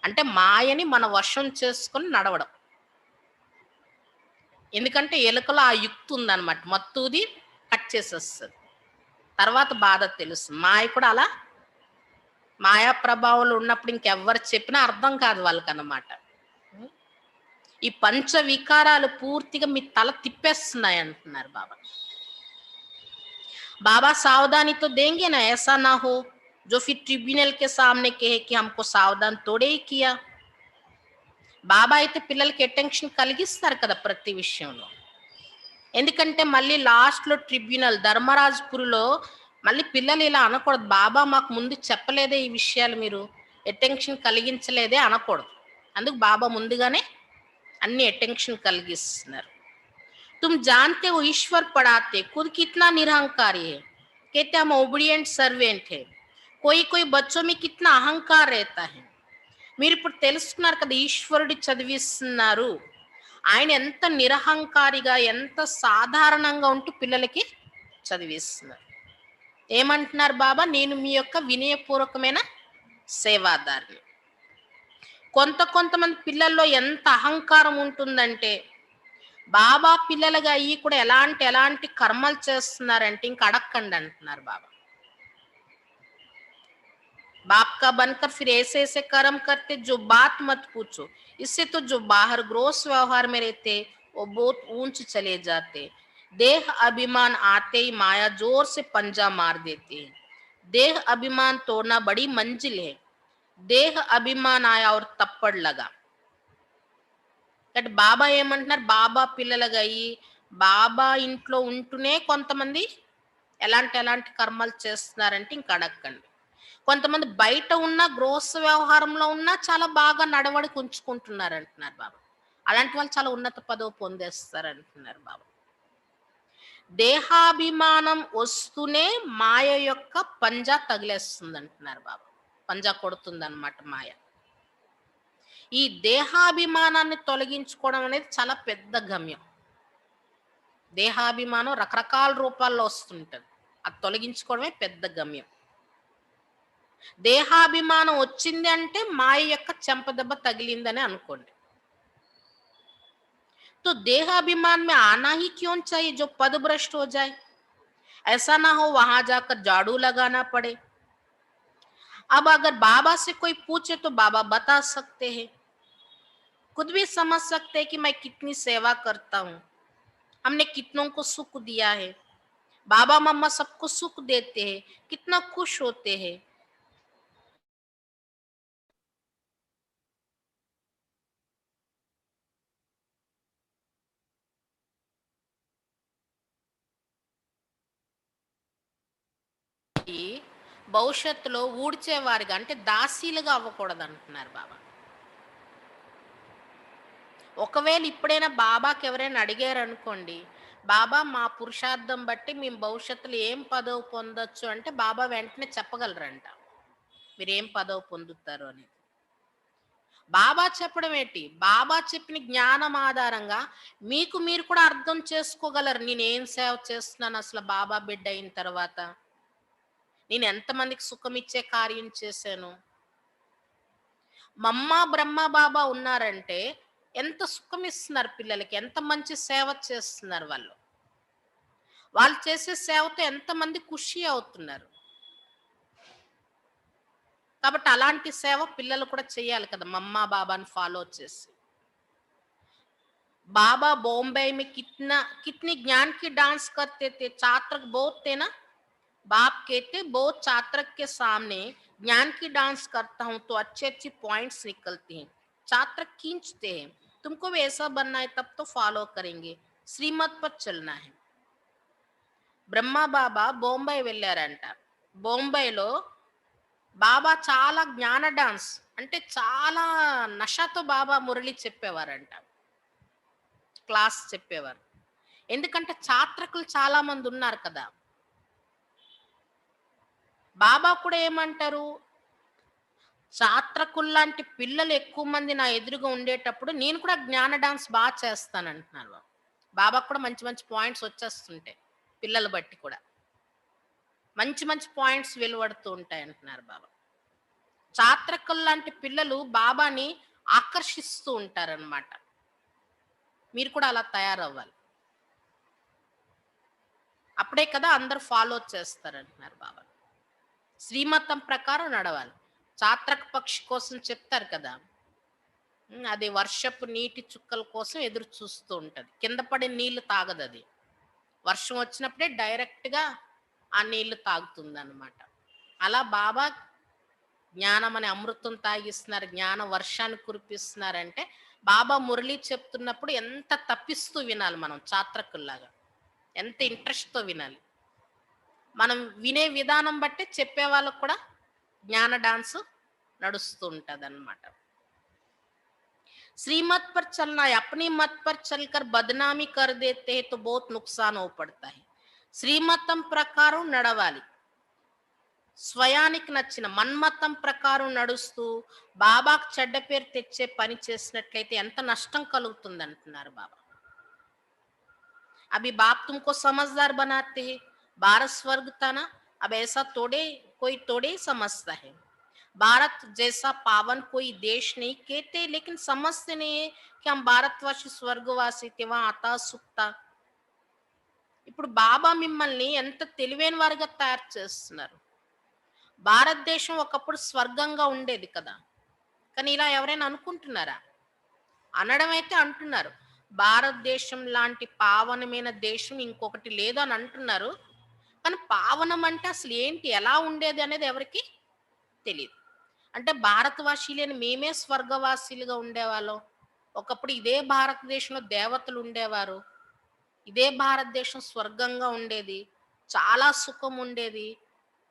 అంటే మాయని మన వశం చేసుకొని నడవడం. ఎందుకంటే ఎలుకలో ఆ యుక్తి ఉందనమాట. మత్తూది కట్ చేసేస్తది. తర్వాత బాధ తెలుస్తుంది. మాయ కూడా అలా మాయా ప్రభావంలో ఉన్నప్పుడు ఇంకెవ్వరు చెప్పినా అర్థం కాదు వాళ్ళకన్నమాట. ఈ పంచ వికారాలు పూర్తిగా మీ తల తిప్పేస్తున్నాయి అంటున్నారు బాబా. बाबा सावधानी तो देंगे ना, ऐसा ना हो जो फिर ट्रिब्यूनल के सामने कहे कि हमको सावधान थोड़े ही किया. బాబా అయితే పిల్లలకి అటెన్షన్ కలిగిస్తారు కదా ప్రతి విషయంలో. ఎందుకంటే మళ్ళీ లాస్ట్‌లో ట్రిబ్యునల్ ధర్మరాజపురిలో మళ్ళీ పిల్లలు ఇలా అనకూడదు. బాబా మాకు ముందు చెప్పలేదే ఈ విషయాలు మీరు. అటెన్షన్ కలిగించలేదే అనకూడదు. అందుకు బాబా ముందుగానే అన్ని అటెన్షన్ కలిగిస్తున్నారు. तुम जानते हो ईश्वर पढ़ाते खुद कितना निरहंकारी है. कहते हम ओबीडिएंट सर्वेंट है. कोई कोई बच्चों में कितना अहंकार रहता है. మీరు ఇప్పుడు తెలుసుకున్నారు కదా ఈశ్వరుడు చదివిస్తున్నారు. ఆయన ఎంత నిరహంకారిగా ఎంత సాధారణంగా ఉంటూ పిల్లలకి చదివిస్తున్నారు. ఏమంటున్నారు బాబా? నేను మీ యొక్క వినయపూర్వకమైన సేవాదారిని. కొంతమంది పిల్లల్లో ఎంత అహంకారం ఉంటుందంటే బాబా పిల్లలుగా అయ్యి కూడా ఎలాంటి కర్మలు చేస్తున్నారంటే ఇంక అడక్కండి అంటున్నారు బాబా. बाप का बनकर फिर ऐसे ऐसे कर्म करते जो बात मत पूछो. इससे तो जो बाहर ग्रोस व्यवहार में रहते वो बहुत ऊंच चले जाते. देह अभिमान आते ही माया जोर से पंजा मार देती है. देह अभिमान तोड़ना बड़ी मंजिल है. देह अभिमान आया और तप्पड़ लगा. అంటే బాబా ఏమంటున్నారు? బాబా పిల్లలుగా అయ్యి బాబా ఇంట్లో ఉంటూనే కొంతమంది ఎలాంటి కర్మలు చేస్తున్నారంటే ఇంక అడక్కండి. కొంతమంది బయట ఉన్న గ్రోస్ వ్యవహారంలో ఉన్నా చాలా బాగా నడవడిక ఉంచుకుంటున్నారు అంటున్నారు బాబా. అలాంటి వాళ్ళు చాలా ఉన్నత పదవి పొందేస్తారు అంటున్నారు బాబా. దేహాభిమానం వస్తూనే మాయ యొక్క పంజా తగిలేస్తుంది అంటున్నారు బాబా. పంజా కొడుతుంది అన్నమాట మాయ. ఈ దేహాభిమానాన్ని తొలగించుకోవడం అనేది చాలా పెద్ద గమ్యం. దేహాభిమానం రకరకాల రూపాల్లో వస్తుంటది. అది తొలగించుకోవడమే పెద్ద గమ్యం. దేహాభిమానం వచ్చింది అంటే మాయ యొక్క చెంపదెబ్బ తగిలిందని అనుకోండి. तो देहाभिमान में आना ही क्यों चाहिए जो पदभ्रष्ट हो जाए. ऐसा ना हो वहां जाकर झाड़ू लगाना पड़े. अब अगर बाबा से कोई पूछे तो बाबा बता सकते हैं. खुद भी समझ सकते हैं कि मैं कितनी सेवा करता हूँ, हमने कितनों को सुख दिया है. बाबा मम्मा सबको सुख देते हैं, कितना खुश होते हैं. ఈ భవిష్యత్తులో ఊడ్చేవారిగా అంటే దాసీలుగా అవ్వకూడదు అంటున్నారు బాబా. ఒకవేళ ఇప్పుడైనా బాబాకి ఎవరైనా అడిగారు అనుకోండి, బాబా మా పురుషార్థం బట్టి మేము భవిష్యత్తులో ఏం పదవి పొందొచ్చు అంటే బాబా వెంటనే చెప్పగలరంట మీరేం పదవి పొందుతారు అని. బాబా చెప్పడం ఏంటి? బాబా చెప్పిన జ్ఞానం ఆధారంగా మీకు మీరు కూడా అర్థం చేసుకోగలరు. నేనేం సేవ చేస్తున్నాను అసలు బాబా బిడ్డ అయిన తర్వాత, నేను ఎంతమందికి సుఖం ఇచ్చే కార్యం చేశాను. మమ్మ బ్రహ్మ బాబా ఉన్నారంటే ఎంత సుఖం ఇస్తున్నారు పిల్లలకి, ఎంత మంచి సేవ చేస్తున్నారు వాళ్ళు. వాళ్ళు చేసే సేవతో ఎంతమంది ఖుషి అవుతున్నారు. కాబట్టి అలాంటి సేవ పిల్లలు కూడా చేయాలి కదా, మమ్మ బాబాని ఫాలో చేసి. बाबा बॉम्बे में कितनी ज्ञान की डांस करते थे. छात्र बहुत थे ना. बाप कहते बहुत छात्र के सामने ज्ञान की डांस करता हूं तो अच्छे अच्छे पॉइंट्स निकलते हैं. छात्र खींचते हैं. तुमको भी ऐसा बनना है तब तो फॉलो करेंगे. श्रीमत पर चलना है. బ్రహ్మ బాబా బొంబాయి వెళ్ళారంట. బొంబాయిలో బాబా చాలా జ్ఞాన డాన్స్ అంటే చాలా నషతో బాబా మురళి చెప్పేవారంట. క్లాస్ చెప్పేవారు. ఎందుకంటే చాత్రకులు చాలా మంది ఉన్నారు కదా! బాబా కూడా ఏమంటారు? చాత్రకుల్లాంటి పిల్లలు ఎక్కువ మంది నా ఎదురుగా ఉండేటప్పుడు నేను కూడా జ్ఞాన డాన్స్ చేస్తానంటున్నారు బాబా. బాబాకు కూడా మంచి మంచి పాయింట్స్ వచ్చేస్తుంటాయి. పిల్లలు బట్టి కూడా. మంచి మంచి పాయింట్స్ వెలువడుతూ ఉంటాయంటున్నారు బాబా. చాత్రకుల్లాంటి పిల్లలు బాబాని ఆకర్షిస్తూ ఉంటారనమాట. మీరు కూడా అలా తయారవ్వాలి. అప్పుడే కదా అందరూ ఫాలో చేస్తారంటున్నారు బాబా. శ్రీమతం ప్రకారం నడవాలి. చాత్రక పక్షి కోసం చెప్తారు కదా! అది వర్షపు నీటి చుక్కల కోసం ఎదురు చూస్తూ ఉంటది. కింద పడిన నీళ్లు తాగదది. వర్షం వచ్చినప్పుడే డైరెక్ట్‌గా ఆ నీళ్లు తాగుతుందనమాట. అలా బాబా జ్ఞానం అనే అమృతం తాగిస్తున్నారు. జ్ఞాన వర్షాన్ని కురిపిస్తున్నారంటే, బాబా మురళి చెప్తున్నప్పుడు ఎంత తప్పిస్తూ వినాలి మనం చాత్రకుల్లాగా. ఎంత ఇంట్రెస్ట్‌తో వినాలి. మనం వినే విధానం బట్టే చెప్పే వాళ్ళకి కూడా జ్ఞాన డాన్స్ నడుస్తూ ఉంటదన్నమాట. श्रीमत पर चलना है, अपनी मत पर चलकर बदनामी कर देते हैं तो बहुत नुकसान हो पड़ता है. శ్రీమతం ప్రకారం నడవాలి. స్వయానికి నచ్చిన మన్మతం ప్రకారం నడుస్తూ బాబాకు చెడ్డ పేరు తెచ్చే పని చేసినట్లయితే ఎంత నష్టం కలుగుతుందంటున్నారు బాబా. अभी बाप तुमको समझदार बनाते हैं, भारत स्वर्ग था ना, अब ऐसा थोड़े कोई थोड़े ही समझता है. भारत जैसा पावन कोई देश नहीं कहते, लेकिन समझते नहीं है कि हम भारतवासी स्वर्गवासी थे, वहां आता सुख था. ఇప్పుడు బాబా మిమ్మల్ని ఎంత తెలివైన వారిగా తయారు చేస్తున్నారు. భారతదేశం ఒకప్పుడు స్వర్గంగా ఉండేది కదా! కానీ ఇలా ఎవరైనా అనుకుంటున్నారా? అనడం అయితే అంటున్నారు. భారతదేశం లాంటి పావనమైన దేశం ఇంకొకటి లేదు అని అంటున్నారు. కానీ పావనం అంటే అసలు ఏంటి? ఎలా ఉండేది అనేది ఎవరికీ తెలీదు. అంటే భారతవాసీలైన మేమే స్వర్గవాసీలుగా ఉండేవాళ్ళం. ఒకప్పుడు ఇదే భారతదేశంలో దేవతలు ఉండేవారు. ఇదే భారతదేశం స్వర్గంగా ఉండేది. చాలా సుఖం ఉండేది.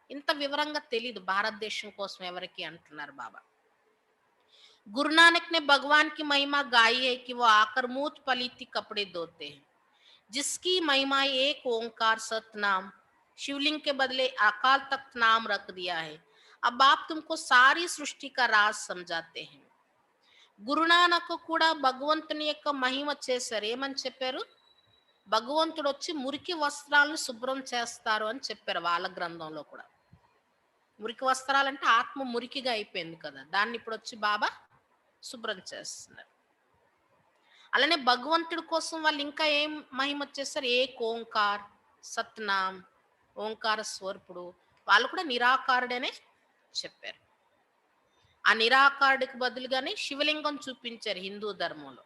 ఇంత వివరంగా తెలీదు భారతదేశం కోసం ఎవరికీ అంటున్నారు బాబా. गुरु नानक ने भगवान की महिमा गाई है कि वो आकर मूत पलीती कपड़े धोते हैं, जिसकी महिमा एक ओंकार सतनाम, शिवलिंग के बदले अकाल तख्त नाम रख दिया है. अब आप तुमको सारी सृष्टि का राज समझाते हैं. గురునానక్ కూడా భగవంతుని యొక్క మహిమ చేశారు. ఏమని చెప్పారు? భగవంతుడు వచ్చి మురికి వస్త్రాలను శుభ్రం చేస్తారు అని చెప్పారు వాళ్ళ గ్రంథంలో కూడా. మురికి వస్త్రాలంటే ఆత్మ మురికిగా అయిపోయింది కదా! దాన్ని ఇప్పుడు వచ్చి బాబా శుభ్రం చేస్తున్నారు. అలానే భగవంతుడి కోసం వాళ్ళు ఇంకా ఏం మహిమ చేస్తారు? ఏక్ ఓంకార్, సత్నాం, ఓంకార స్వరూపుడు. వాళ్ళు కూడా నిరాకారుడనే చెప్పారు. ఆ నిరాకారుడికి బదులుగానే శివలింగం చూపించారు హిందూ ధర్మంలో.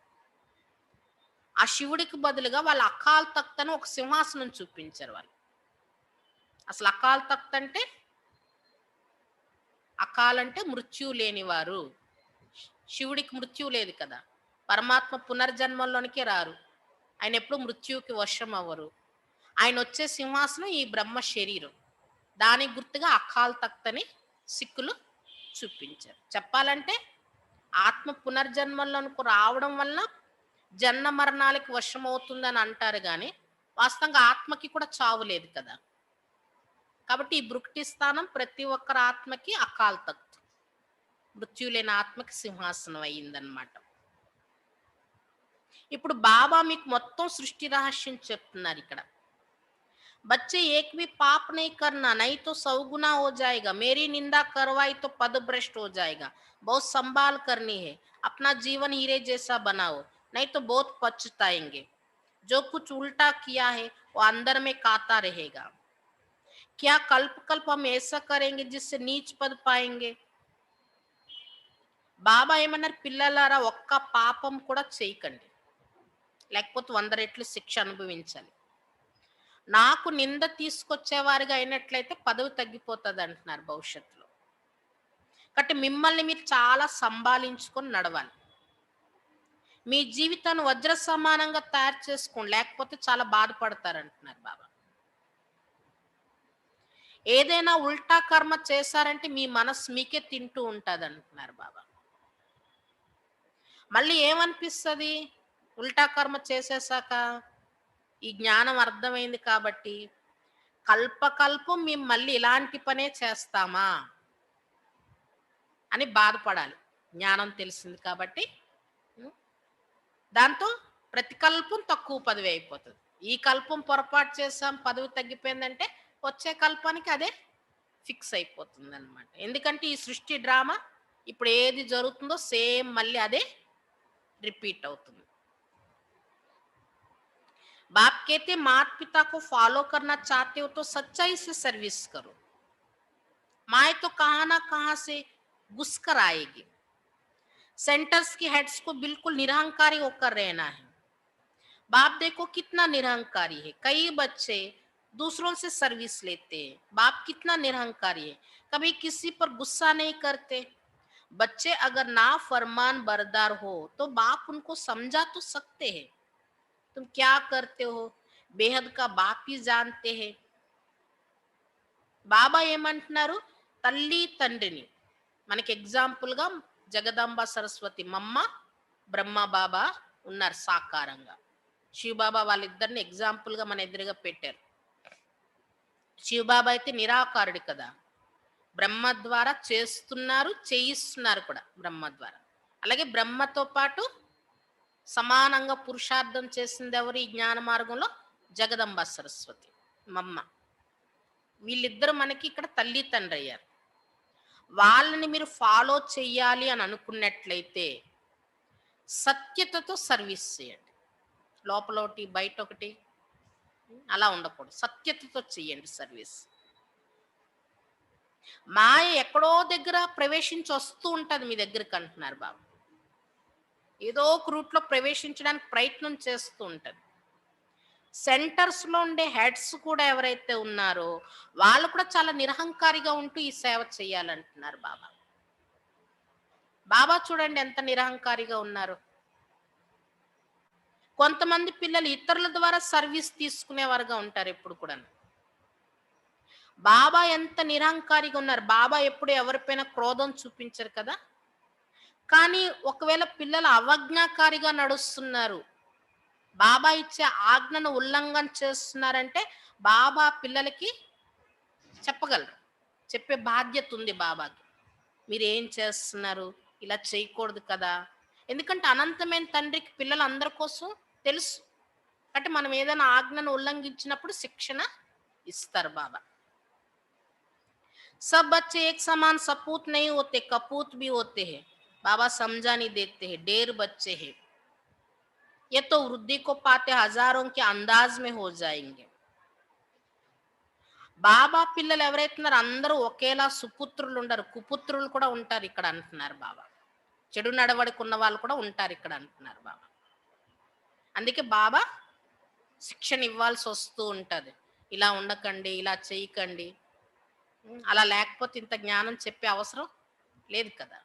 ఆ శివుడికి బదులుగా వాళ్ళ అకాల్ తఖ్త్ అని ఒక సింహాసనం చూపించారు వాళ్ళు. అసలు అకాల్ తఖ్త్ అంటే అకాల్ అంటే మృత్యు లేనివారు. శివుడికి మృత్యు లేదు కదా! పరమాత్మ పునర్జన్మల్లోనికే రారు. ఆయన ఎప్పుడు మృత్యువుకి వశం అవ్వరు. ఆయన వచ్చే సింహాసనం ఈ బ్రహ్మ శరీరం. దానికి గుర్తుగా అకాల్ తఖ్త్ అని సిక్కులు చూపించారు. చెప్పాలంటే ఆత్మ పునర్జన్మల్లోనికి రావడం వల్ల జన్మ మరణాలకు వశం అవుతుందని అంటారు గాని, వాస్తవంగా ఆత్మకి కూడా చావు లేదు కదా! కాబట్టి ఈ భృకుటి స్థానం ప్రతి ఒక్కరి ఆత్మకి అకాల్ తఖ్త్. మృత్యు లేని ఆత్మకి సింహాసనం అయ్యిందనమాట. ఇప్పుడు బాబా మీకు మొత్తం సృష్టి రహస్యం చెప్తున్నారు ఇక్కడ. बच्चे एक भी पाप नहीं करना, नहीं तो 100 गुना हो जाएगा. मेरी निंदा करवाई तो पद भ्रष्ट हो जाएगा. बहुत संभाल करनी है. अपना जीवन हीरे जैसा बनाओ, नहीं तो बहुत पछताएंगे. जो कुछ उल्टा किया है वो अंदर में काता रहेगा. क्या कल्प कल्प हम ऐसा करेंगे जिससे नीच पद पाएंगे. బాబా ఏమన్నారు? పిల్లలారా ఒక్క పాపం కూడా చేయకండి, లేకపోతే 100 రెట్లు శిక్ష అనుభవించాలి. నాకు నింద తీసుకొచ్చేవారిగా అయినట్లయితే పదవి తగ్గిపోతుంది అంటున్నారు భవిష్యత్తులో. కాబట్టి మిమ్మల్ని మీరు చాలా సంభాలించుకొని నడవాలి. మీ జీవితాన్ని వజ్ర సమానంగా తయారు చేసుకోండి, లేకపోతే చాలా బాధపడతారంటున్నారు బాబా. ఏదైనా ఉల్టా కర్మ చేశారంటే మీ మనస్సు మీకే తింటూ ఉంటది అంటున్నారు బాబా. మళ్ళీ ఏమనిపిస్తది? ఉల్టా కర్మ చేసేసాక, ఈ జ్ఞానం అర్థమైంది కాబట్టి, కల్పకల్పం మేము మళ్ళీ ఇలాంటి పనే చేస్తామా అని బాధపడాలి. జ్ఞానం తెలిసింది కాబట్టి. హ్మ్. దాంతో ప్రతి కల్పం తక్కువ పదవి అయిపోతది. ఈ కల్పం పొరపాటు చేసాం, పదవి తగ్గిపోయిందంటే వచ్చే కల్పానికి అదే ఫిక్స్ అయిపోతుందనమాట. ఎందుకంటే ఈ సృష్టి డ్రామా ఇప్పుడు ఏది జరుగుతుందో సేమ్ మళ్ళీ అదే రిపీట్ అవుతుంది. बाप कहते माता पिता को फॉलो करना चाहते हो तो सच्चाई से सर्विस करो, माए तो कहां ना कहां से घुस कर आएगी। सेंटर्स की हेड्स को बिल्कुल निरहंकारी होकर रहना है। बाप देखो कितना निरहंकारी है, कई बच्चे दूसरों से सर्विस लेते हैं, बाप कितना निरहंकारी है, कभी किसी पर गुस्सा नहीं करते। बच्चे अगर ना फरमान बरदार हो तो बाप उनको समझा तो सकते हैं, तुम क्या करते हो बेहद का बाप ही जानते हैं। బాబా ఏమంటున్నారు? తల్లి తండ్రిని మనకి ఎగ్జాంపుల్ గా జగదాంబ సరస్వతి మమ్మ, బ్రహ్మ బాబా ఉన్నారు సాకారంగా. శివబాబా వాళ్ళిద్దరిని ఎగ్జాంపుల్ గా మన ఎదురుగా పెట్టారు. శివబాబా అయితే నిరాకారుడు కదా, బ్రహ్మ ద్వారా చేస్తున్నారు, చేయిస్తున్నారు కూడా బ్రహ్మ ద్వారా. అలాగే బ్రహ్మతో పాటు సమానంగా పురుషార్థం చేసింది ఎవరు ఈ జ్ఞాన మార్గంలో? జగదంబ సరస్వతి మమ్మ. వీళ్ళిద్దరు మనకి ఇక్కడ తల్లి తండ్రి అయ్యారు. వాళ్ళని మీరు ఫాలో చెయ్యాలి అని అనుకున్నట్లయితే సత్యతతో సర్వీస్ చేయండి. లోపల ఒకటి బయట ఒకటి అలా ఉండకూడదు, సత్యతతో చెయ్యండి సర్వీస్. మాయ ఎక్కడో దగ్గర ప్రవేశించి వస్తూ ఉంటుంది మీ దగ్గరికి అంటున్నారు బాబు. ఏదో ఒక రూట్లో ప్రవేశించడానికి ప్రయత్నం చేస్తూ ఉంటుంది. సెంటర్స్ లో ఉండే హెడ్స్ కూడా ఎవరైతే ఉన్నారో వాళ్ళు కూడా చాలా నిరహంకారిగా ఉంటూ ఈ సేవ చేయాలంటున్నారు బాబా. బాబా చూడండి ఎంత నిరహంకారిగా ఉన్నారు. కొంతమంది పిల్లలు ఇతరుల ద్వారా సర్వీస్ తీసుకునేవారుగా ఉంటారు ఎప్పుడు కూడా. బాబా ఎంత నిరహంకారిగా ఉన్నారు. బాబా ఎప్పుడు ఎవరిపైన క్రోధం చూపించరు కదా. కానీ ఒకవేళ పిల్లలు అవజ్ఞాకారిగా నడుస్తున్నారు, బాబా ఇచ్చే ఆజ్ఞను ఉల్లంఘన చేస్తున్నారంటే బాబా పిల్లలకి చెప్పగలరు, చెప్పే బాధ్యత ఉంది బాబాకి. మీరు ఏం చేస్తున్నారు, ఇలా చేయకూడదు కదా. ఎందుకంటే అనంతమైన తండ్రికి పిల్లలు అందరి కోసం తెలుసు. అంటే మనం ఏదైనా ఆజ్ఞను ఉల్లంఘించినప్పుడు శిక్షణ ఇస్తారు బాబా. सब बच्चे एक समान सपूत नहीं होते, कपूत भी होते हैं, बाबा समझा नहीं देते हैं, ढेर बच्चे हैं, ये तो वृद्धि को पाते हजारों के अंदाज में हो जाएंगे। బాబా పిల్లలు ఎవరైతున్నారో అందరూ ఒకేలా సుపుత్రులు ఉండరు, కుపుత్రులు కూడా ఉంటారు ఇక్కడ అంటున్నారు బాబా. చెడు నడవడికి ఉన్న వాళ్ళు కూడా ఉంటారు ఇక్కడ అంటున్నారు బాబా. అందుకే బాబా శిక్షణ ఇవ్వాల్సి వస్తూ ఉంటుంది. ఇలా ఉండకండి, ఇలా చేయకండి. అలా లేకపోతే ఇంత జ్ఞానం చెప్పే అవసరం లేదు కదా.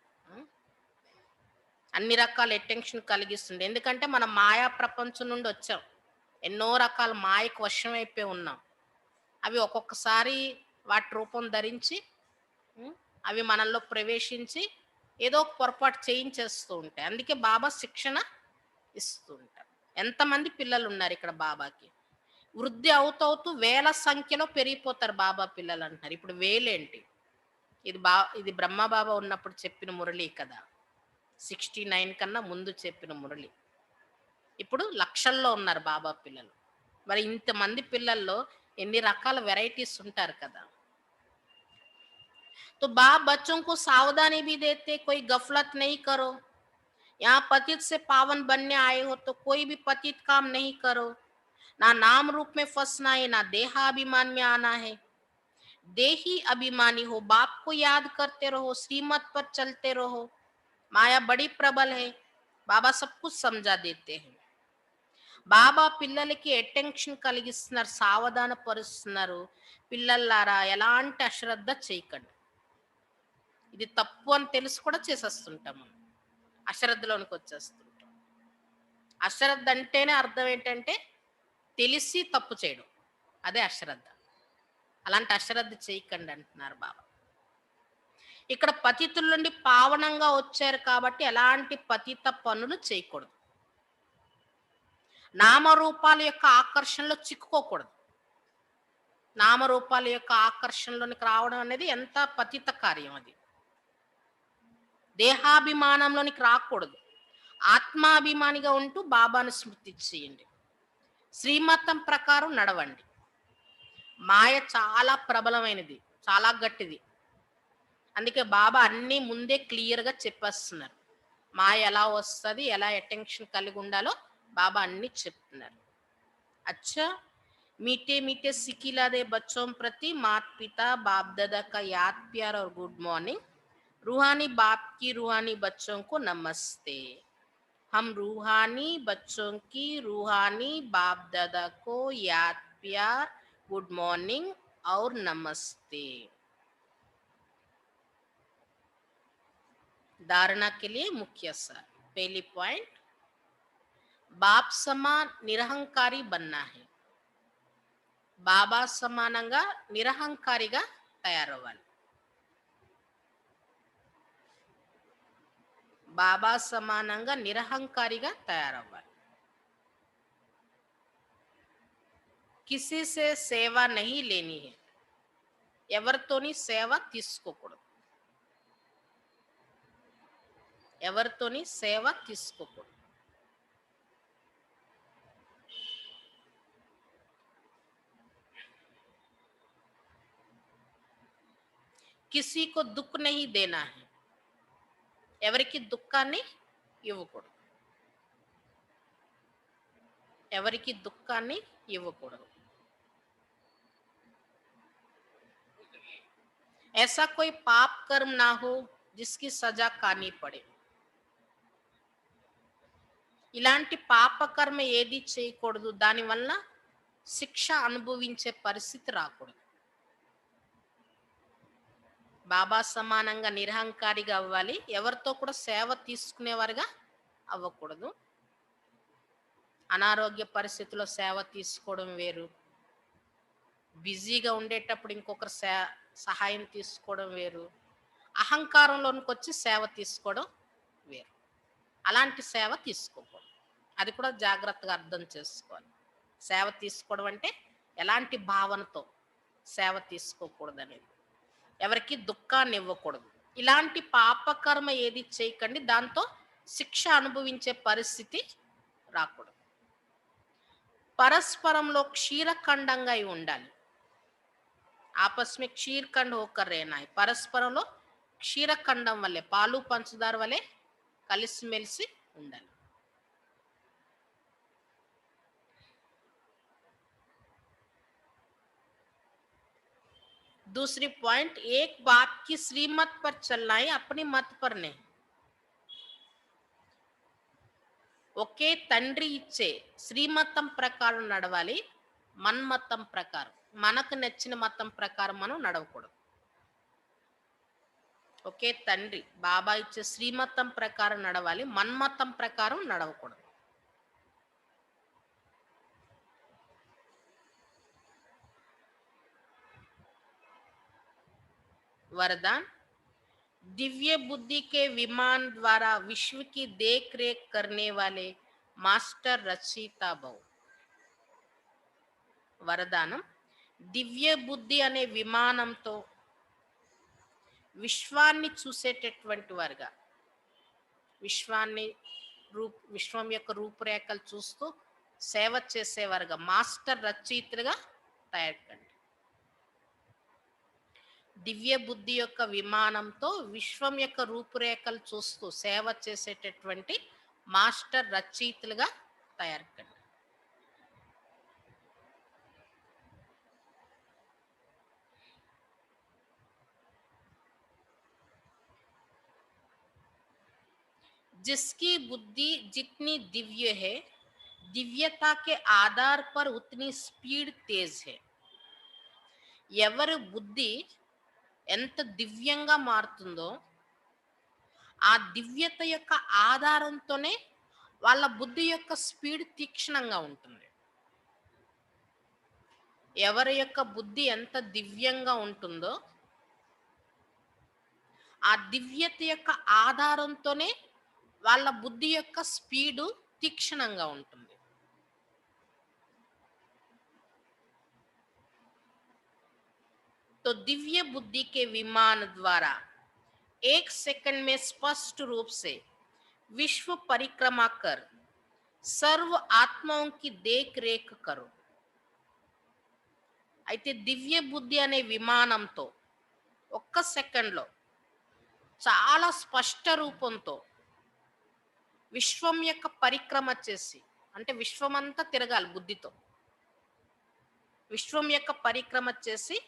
అన్ని రకాల అటెన్షన్ కలిగిస్తుంది. ఎందుకంటే మనం మాయా ప్రపంచం నుండి వచ్చాం, ఎన్నో రకాల మాయకు వశం అయిపోయి ఉన్నాం. అవి ఒక్కొక్కసారి వాటి రూపం ధరించి అవి మనల్లో ప్రవేశించి ఏదో ఒక పొరపాటు చేయించేస్తూ ఉంటాయి. అందుకే బాబా శిక్షణ ఇస్తూ ఉంటారు. ఎంతమంది పిల్లలు ఉన్నారు ఇక్కడ బాబాకి. వృద్ధి అవుతూ వేల సంఖ్యలో పెరిగిపోతారు బాబా పిల్లలు అంటున్నారు. ఇప్పుడు వేలేంటి, ఇది బ్రహ్మ బాబా ఉన్నప్పుడు చెప్పిన మురళి కదా, 69 కన్నా ముందు చెప్పిన మురళి. ఇప్పుడు లక్షల్లో ఉన్నారు బాబా పిల్లలు. మరి ఇంతమంది పిల్లల్లో ఎన్ని రకాల వెరైటీస్ ఉంటారు కదా. तो बाप बच्चों को सावधानी भी देते, कोई गफलत नहीं करो, यहाँ पतित से पावन बनने आए हो तो कोई भी पतित काम नहीं करो, ना नाम रूप में फंसना है, ना देहाभिमान में आना है। देही अभिमानी हो, बाप को याद करते रहो, श्रीमत पर चलते रहो, माया बड़ी प्रबल है, बाबा सब कुछ समझा देते हैं। బాబా పిల్లలకి అటెన్షన్ కలిగిస్తున్నారు, సావధాన పరుస్తున్నారు. పిల్లల్లారా ఎలాంటి అశ్రద్ధ చేయకండి. ఇది తప్పు అని తెలుసు కూడా చేసేస్తుంటాం మనం, అశ్రద్ధలోనికి వచ్చేస్తుంటాం. అశ్రద్ధ అంటేనే అర్థం ఏంటంటే తెలిసి తప్పు చేయడం, అదే అశ్రద్ధ. అలాంటి అశ్రద్ధ చేయకండి అంటున్నారు బాబా. ఇక్కడ పతితుల నుండి పావనంగా వచ్చారు కాబట్టి ఎలాంటి పతిత పనులు చేయకూడదు. నామరూపాల యొక్క ఆకర్షణలో చిక్కుకోకూడదు. నామరూపాల యొక్క ఆకర్షణలోనికి రావడం అనేది ఎంత పతిత కార్యం అది. దేహాభిమానంలోనికి రాకూడదు. ఆత్మాభిమానిగా ఉంటూ బాబాను స్మృతి చేయండి. శ్రీమతం ప్రకారం నడవండి. మాయ చాలా ప్రబలమైనది, చాలా గట్టిది. అందుకే బాబా అన్నీ ముందే క్లియర్గా చెప్పేస్తున్నారు. మాయ ఎలా వస్తుంది, ఎలా అటెన్షన్ కలిగి ఉండాలో బాబా అన్నీ చెప్తున్నారు. अच्छा मीठे मीठे सिकिला दे बच्चों प्रति माता पिता बाप दादा का याद प्यार और गुड मॉर्निंग. रूहानी बाप की रूहानी बच्चों को नमस्ते. हम रूहानी बच्चों की रूहानी बाप दादा को याद प्यार गुड मॉर्निंग और नमस्ते. धारणा के लिए मुख्य सार. पहली पॉइंट, बाप समान निरहंकारी बनना है. బాబా సమానంగా నిరహంకారిగా తయారవ్వాలి. బాబా సమానంగా నిరహంకారిగా తయారవ్వాలి. కిసి సే సేవ నహీ లేని హై. ఎవరితోని సేవ తీసుకోకూడదు. ఎవరితోని సేవ తీసుకోకూడదు. किसी को दुख नहीं देना है. ఎవరికి దుఃఖాన్ని ఇవ్వకూడదు. ఎవరికి దుఃఖాన్ని ఇవ్వకూడదు. ऐसा कोई पाप कर्म ना हो जिसकी सजा खानी पड़े. ఇలాంటి పాపకర్మ ఏది చేయకూడదు, దానివల్ల శిక్ష అనుభవించే పరిస్థితి రాకూడదు. బాబా సమానంగా నిరహంకారిగా అవ్వాలి. ఎవరితో కూడా సేవ తీసుకునేవారుగా అవ్వకూడదు. అనారోగ్య పరిస్థితుల్లో సేవ తీసుకోవడం వేరు, బిజీగా ఉండేటప్పుడు ఇంకొకరు సహాయం తీసుకోవడం వేరు, అహంకారంలోనికి వచ్చి సేవ తీసుకోవడం వేరు. అలాంటి సేవ తీసుకోకూడదు. అది కూడా జాగ్రత్తగా అర్థం చేసుకోవాలి. సేవ తీసుకోవడం అంటే ఎలాంటి భావనతో సేవ తీసుకోకూడదు అనేది. ఎవరికి దుఃఖాన్ని ఇవ్వకూడదు. ఇలాంటి పాపకర్మ ఏది చేయకండి, దాంతో శిక్ష అనుభవించే పరిస్థితి రాకూడదు. పరస్పరంలో క్షీరఖండంగా అయి ఉండాలి. ఆపస్మే క్షీరఖండ్ హోకర్ రేనాయి. పరస్పరంలో క్షీరఖండం వల్లే, పాలు పంచదార వల్లే కలిసిమెలిసి ఉండాలి. दूसरी पॉइंट, एक बाप की श्रीमत पर चलना है, अपनी मत पर नहीं. ఒకే తండ్రి ఇచ్చే శ్రీమతం ప్రకారం నడవాలి. మన్మతం ప్రకారం, మనకు నచ్చిన మతం ప్రకారం మనం నడవకూడదు. ఒకే తండ్రి బాబా ఇచ్చే శ్రీమతం ప్రకారం నడవాలి. మన్మతం ప్రకారం నడవకూడదు. वरदान, दिव्य बुद्धि के विमान द्वारा विश्व की देख रेख करने वाले मास्टर रचयिता भव. వరదానం, దివ్య బుద్ధి అనే విమానంతో విశ్వాన్ని చూసేటటువంటి వారుగా, విశ్వం యొక్క రూపురేఖలు చూస్తూ సేవ చేసేవారుగా, మాస్టర్ రచయితలుగా తయారు. దివ్య బుద్ధి యొక్క విమానంతో విశ్వం యొక్క రూపురేఖలు చూస్తూ సేవ చేసేటటువంటి మాస్టర్ రచయితలుగా తయారు కండి. जिसकी बुद्धि जितनी दिव्य है, दिव्यता के आधार पर उतनी स्पीड तेज है. ఎవరి బుద్ధి ఎంత దివ్యంగా మారుతుందో ఆ దివ్యత యొక్క ఆధారంతోనే వాళ్ళ బుద్ధి యొక్క స్పీడ్ తీక్షణంగా ఉంటుంది. ఎవరి యొక్క బుద్ధి ఎంత దివ్యంగా ఉంటుందో ఆ దివ్యత యొక్క ఆధారంతోనే వాళ్ళ బుద్ధి యొక్క స్పీడు తీక్షణంగా ఉంటుంది. तो दिव्य बुद्धि के विमान द्वारा 1 सेकंड में स्पष्ट रूप से विश्व परिक्रमा कर सर्व आत्माओं की देख रेख करो. అయితే దివ్య బుద్ధి అనే విమానంతో ఒక్క సెకండ్లో చాలా స్పష్ట రూపంతో విశ్వం యొక్క పరిక్రమ చేసి, అంటే విశ్వమంతా తిరగాలి బుద్ధితో, విశ్వం యొక్క పరిక్రమ చేసి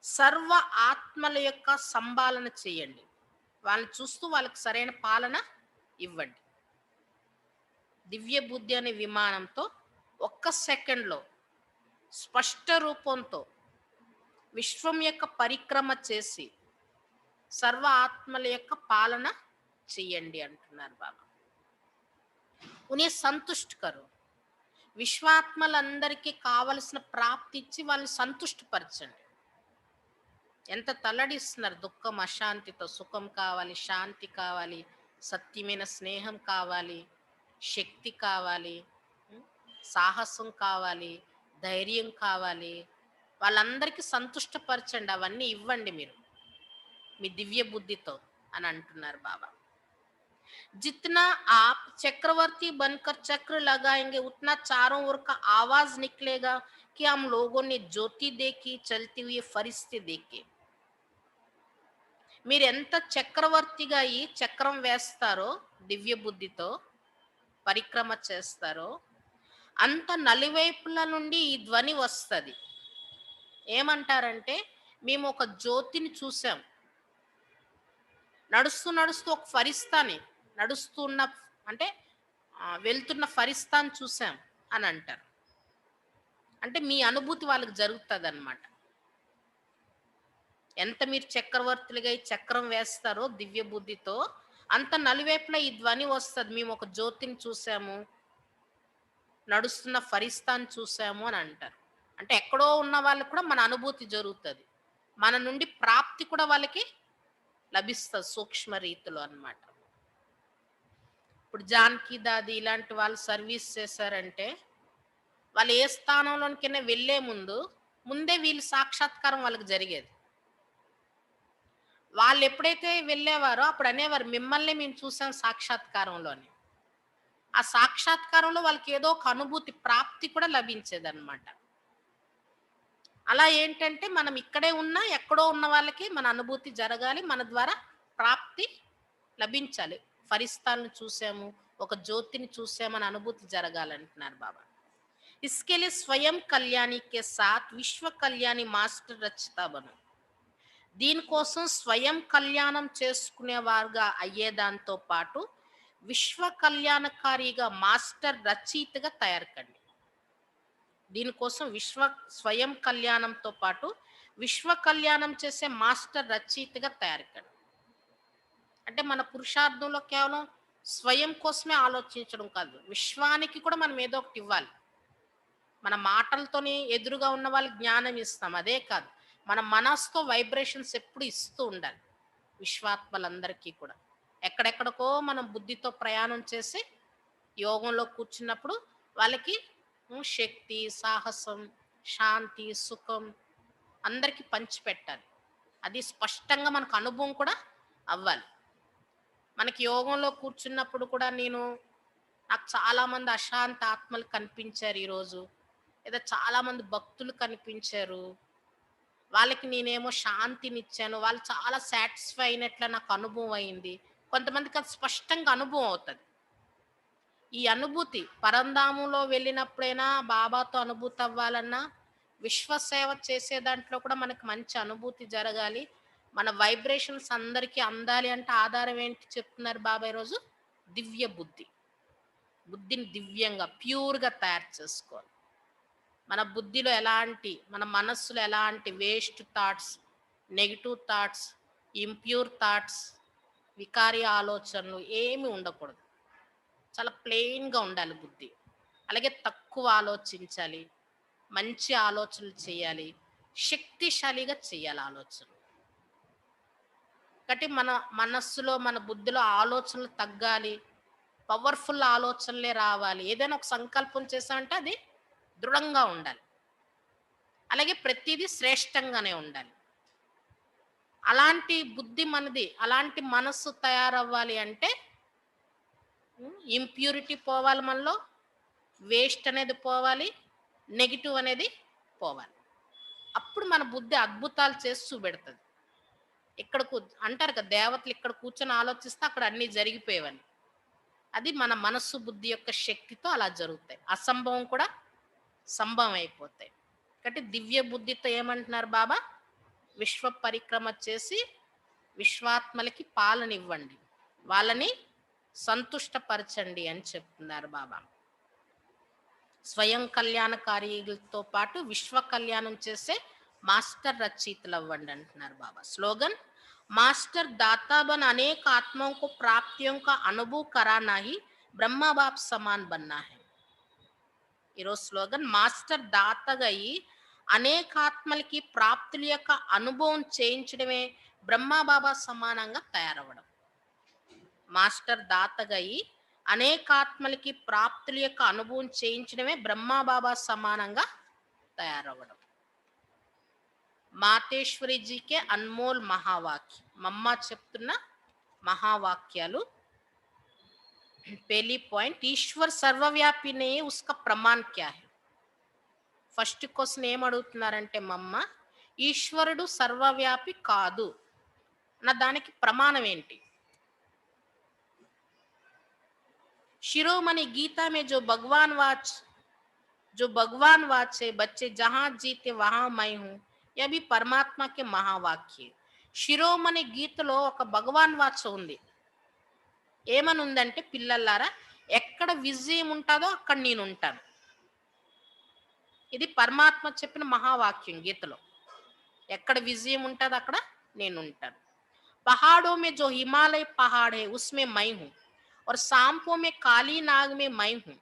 సర్వ ఆత్మల యొక్క సంపాలన చేయండి. వాళ్ళని చూస్తూ వాళ్ళకి సరైన పాలన ఇవ్వండి. దివ్య బుద్ధి అనే విమానంతో ఒక్క సెకండ్లో స్పష్ట రూపంతో విశ్వం యొక్క పరిక్రమ చేసి సర్వ ఆత్మల యొక్క పాలన చెయ్యండి అంటున్నారు బాబా. ఉన్హే సంతుష్ట్ కరో, విశ్వాత్మలందరికీ కావలసిన ప్రాప్తి ఇచ్చి వాళ్ళని సంతుష్టపరచండి. ఎంత తల్లడిస్తున్నారు, దుఃఖం అశాంతితో, సుఖం కావాలి, శాంతి కావాలి, సత్యమైన స్నేహం కావాలి, శక్తి కావాలి, సాహసం కావాలి, ధైర్యం కావాలి, వాళ్ళందరికీ సంతుష్టపరచండి, అవన్నీ ఇవ్వండి మీరు మీ దివ్య బుద్ధితో అని అంటున్నారు బాబా. जितना आप चक्रवर्ती बनकर चक्र लगाएंगे उतना चारों ओर का आवाज निकलेगा कि हम लोगों ने ज्योति देखी, चलती हुई फरिश्ते देखे. మీరు ఎంత చక్రవర్తిగా అయ్యి చక్రం వేస్తారో, దివ్య బుద్ధితో పరిక్రమ చేస్తారో, అంత నలువైపుల నుండి ఈ ధ్వని వస్తుంది. ఏమంటారంటే, మేము ఒక జ్యోతిని చూసాం, నడుస్తూ నడుస్తూ ఒక ఫరిస్తాని నడుస్తున్న, అంటే వెళ్తున్న ఫరిస్తాన్ చూసాం అని అంటారు. అంటే మీ అనుభూతి వాళ్ళకి జరుగుతుంది అన్నమాట. ఎంత మీరు చక్రవర్తులుగా ఈ చక్రం వేస్తారో దివ్య బుద్ధితో, అంత నలువైపులా ఈ ధ్వని వస్తుంది, మేము ఒక జ్యోతిని చూసాము, నడుస్తున్న ఫరిస్తాన్ చూసాము అని అంటారు. అంటే ఎక్కడో ఉన్న వాళ్ళకి కూడా మన అనుభూతి జరుగుతుంది, మన నుండి ప్రాప్తి కూడా వాళ్ళకి లభిస్తుంది సూక్ష్మ రీతిలో అన్నమాట. ఇప్పుడు జానకి దాది ఇలాంటి వాళ్ళు సర్వీస్ చేశారంటే, వాళ్ళు ఏ స్థానంలోనికైనా వెళ్ళే ముందే వీళ్ళు సాక్షాత్కారం వాళ్ళకి జరిగేది. వాళ్ళు ఎప్పుడైతే వెళ్ళేవారో అప్పుడు అనేవారు, మిమ్మల్ని మేము చూసాం సాక్షాత్కారంలోని. ఆ సాక్షాత్కారంలో వాళ్ళకి ఏదో ఒక అనుభూతి, ప్రాప్తి కూడా లభించేదన్నమాట. అలా ఏంటంటే మనం ఇక్కడే ఉన్నా ఎక్కడో ఉన్న వాళ్ళకి మన అనుభూతి జరగాలి, మన ద్వారా ప్రాప్తి లభించాలి. ఫరిస్తాలను చూసాము, ఒక జ్యోతిని చూసామని అనుభూతి జరగాలంటున్నారు బాబా. इसके लिए स्वयं कल्याणी के साथ विश्व कल्याणी మాస్టర్ రచితా బను. దీనికోసం స్వయం కళ్యాణం చేసుకునేవారుగా అయ్యేదాంతో పాటు విశ్వ కళ్యాణకారిగా మాస్టర్ రచయితగా తయారుకండి. దీనికోసం స్వయం కళ్యాణంతో పాటు విశ్వ కళ్యాణం చేసే మాస్టర్ రచయితగా తయారుకండి. అంటే మన పురుషార్థంలో కేవలం స్వయం కోసమే ఆలోచించడం కాదు, విశ్వానికి కూడా మనం ఏదో ఒకటి ఇవ్వాలి. మన మాటలతోనే ఎదురుగా ఉన్న వాళ్ళకి జ్ఞానం ఇస్తాం, అదే కాదు, మన మనస్సుతో వైబ్రేషన్స్ ఎప్పుడు ఇస్తూ ఉండాలి విశ్వాత్మలందరికీ కూడా. ఎక్కడెక్కడికో మనం బుద్ధితో ప్రయాణం చేసి యోగంలో కూర్చున్నప్పుడు వాళ్ళకి శక్తి, సాహసం, శాంతి, సుఖం అందరికీ పంచిపెట్టాలి. అది స్పష్టంగా మనకు అనుభవం కూడా అవ్వాలి. మనకి యోగంలో కూర్చున్నప్పుడు కూడా నాకు చాలామంది అశాంత ఆత్మలు కనిపించారు ఈరోజు, లేదా చాలామంది భక్తులు కనిపించారు, వాళ్ళకి నేనేమో శాంతినిచ్చాను, వాళ్ళు చాలా సాటిస్ఫై అయినట్ల నాకు అనుభవం అయింది. కొంతమందికి అది స్పష్టంగా అనుభవం అవుతుంది. ఈ అనుభూతి పరంధామంలో వెళ్ళినప్పుడైనా, బాబాతో అనుభూతి అవ్వాలన్నా, విశ్వసేవ చేసే దాంట్లో కూడా మనకి మంచి అనుభూతి జరగాలి, మన వైబ్రేషన్స్ అందరికీ అందాలి అంటే ఆధారం ఏంటి చెప్తున్నారు బాబా ఈరోజు? దివ్య బుద్ధి. బుద్ధిని దివ్యంగా ప్యూర్గా తయారు చేసుకోవాలి. మన బుద్ధిలో ఎలాంటి, మన మనస్సులో ఎలాంటి waste thoughts, negative thoughts, impure thoughts, వికారి ఆలోచనలు ఏమి ఉండకూడదు. చాలా ప్లెయిన్గా ఉండాలి బుద్ధి. అలాగే తక్కువ ఆలోచించాలి, మంచి ఆలోచనలు చేయాలి, శక్తిశాలిగా చేయాలి ఆలోచన. కాబట్టి మన మనస్సులో మన బుద్ధిలో ఆలోచనలు తగ్గాలి, పవర్ఫుల్ ఆలోచనలే రావాలి. ఏదైనా ఒక సంకల్పం చేసామంటే అది దృఢంగా ఉండాలి, అలాగే ప్రతిదీ శ్రేష్టంగానే ఉండాలి. అలాంటి బుద్ధి మనది, అలాంటి మనస్సు తయారవ్వాలి అంటే ఇంప్యూరిటీ పోవాలి మనలో, వేస్ట్ అనేది పోవాలి, నెగిటివ్ అనేది పోవాలి. అప్పుడు మన బుద్ధి అద్భుతాలు చేసి చూపెడుతుంది. ఇక్కడ అంటారు కదా, దేవతలు ఇక్కడ కూర్చొని ఆలోచిస్తే అక్కడ అన్నీ జరిగిపోయేవని. అది మన మనస్సు బుద్ధి యొక్క శక్తితో అలా జరుగుతాయి. అసంభవం కూడా సంభవం అయిపోతాయి. కాబట్టి దివ్య బుద్ధితో ఏమంటున్నారు బాబా, విశ్వ పరిక్రమ చేసి విశ్వాత్మలకి పాలన ఇవ్వండి, వాళ్ళని సంతుష్టపరచండి అని చెప్తున్నారు బాబా. స్వయం కళ్యాణకారితో పాటు విశ్వ కళ్యాణం చేసే మాస్టర్ రచయితలు అవ్వండి అంటున్నారు బాబా. स्लोगन, मास्टर दाता बन अनेक आत्माओं को प्राप्तियों का अनुभव कराना ही ब्रह्मा बाप समान बनना है. ఈరోజు స్లోగన్, మాస్టర్ దాతగా అయి అనేక ఆత్మలకి ప్రాప్తుల యొక్క అనుభవం చేయించడమే బ్రహ్మా బాబా సమానంగా తయారవ్వడం. మాస్టర్ దాతగా అయి అనేక ఆత్మలకి ప్రాప్తుల యొక్క అనుభవం చేయించడమే బ్రహ్మా బాబా సమానంగా తయారవ్వడం. మాతేశ్వరి జీకే అన్మోల్ మహావాక్య, మమ్మ చెప్తున్న మహావాక్యాలు. पहली पॉइंट, ईश्वर सर्वव्यापी नहीं है, उसका प्रमाण क्या है. ఫస్ట్ క్వశ్చన్ ఏం అడుగుతున్నారంటే మమ్మ, ఈశ్వరుడు సర్వవ్యాపి కాదు నా దానికి ప్రమాణం ఏంటి. शिरोमणि गीता में जो भगवान वाच है, बच्चे जहां जीते वहां मैं हूं, यह भी परमात्मा के महावाक्य. శిరోమణి గీతలో ఒక భగవాన్ వాచ్ ఉంది. ఏమని ఉందంటే, పిల్లలారా ఎక్కడ విజయం ఉంటుందో అక్కడ నేను ఉంటాను. ఇది పరమాత్మ చెప్పిన మహావాక్యం గీతలో. ఎక్కడ విజయం ఉంటుందో అక్కడ నేను ఉంటాను. पहाड़ों में जो हिमालय पहाड़ है उसमें मैं हूं और सांपों में काली नाग में मैं हूं.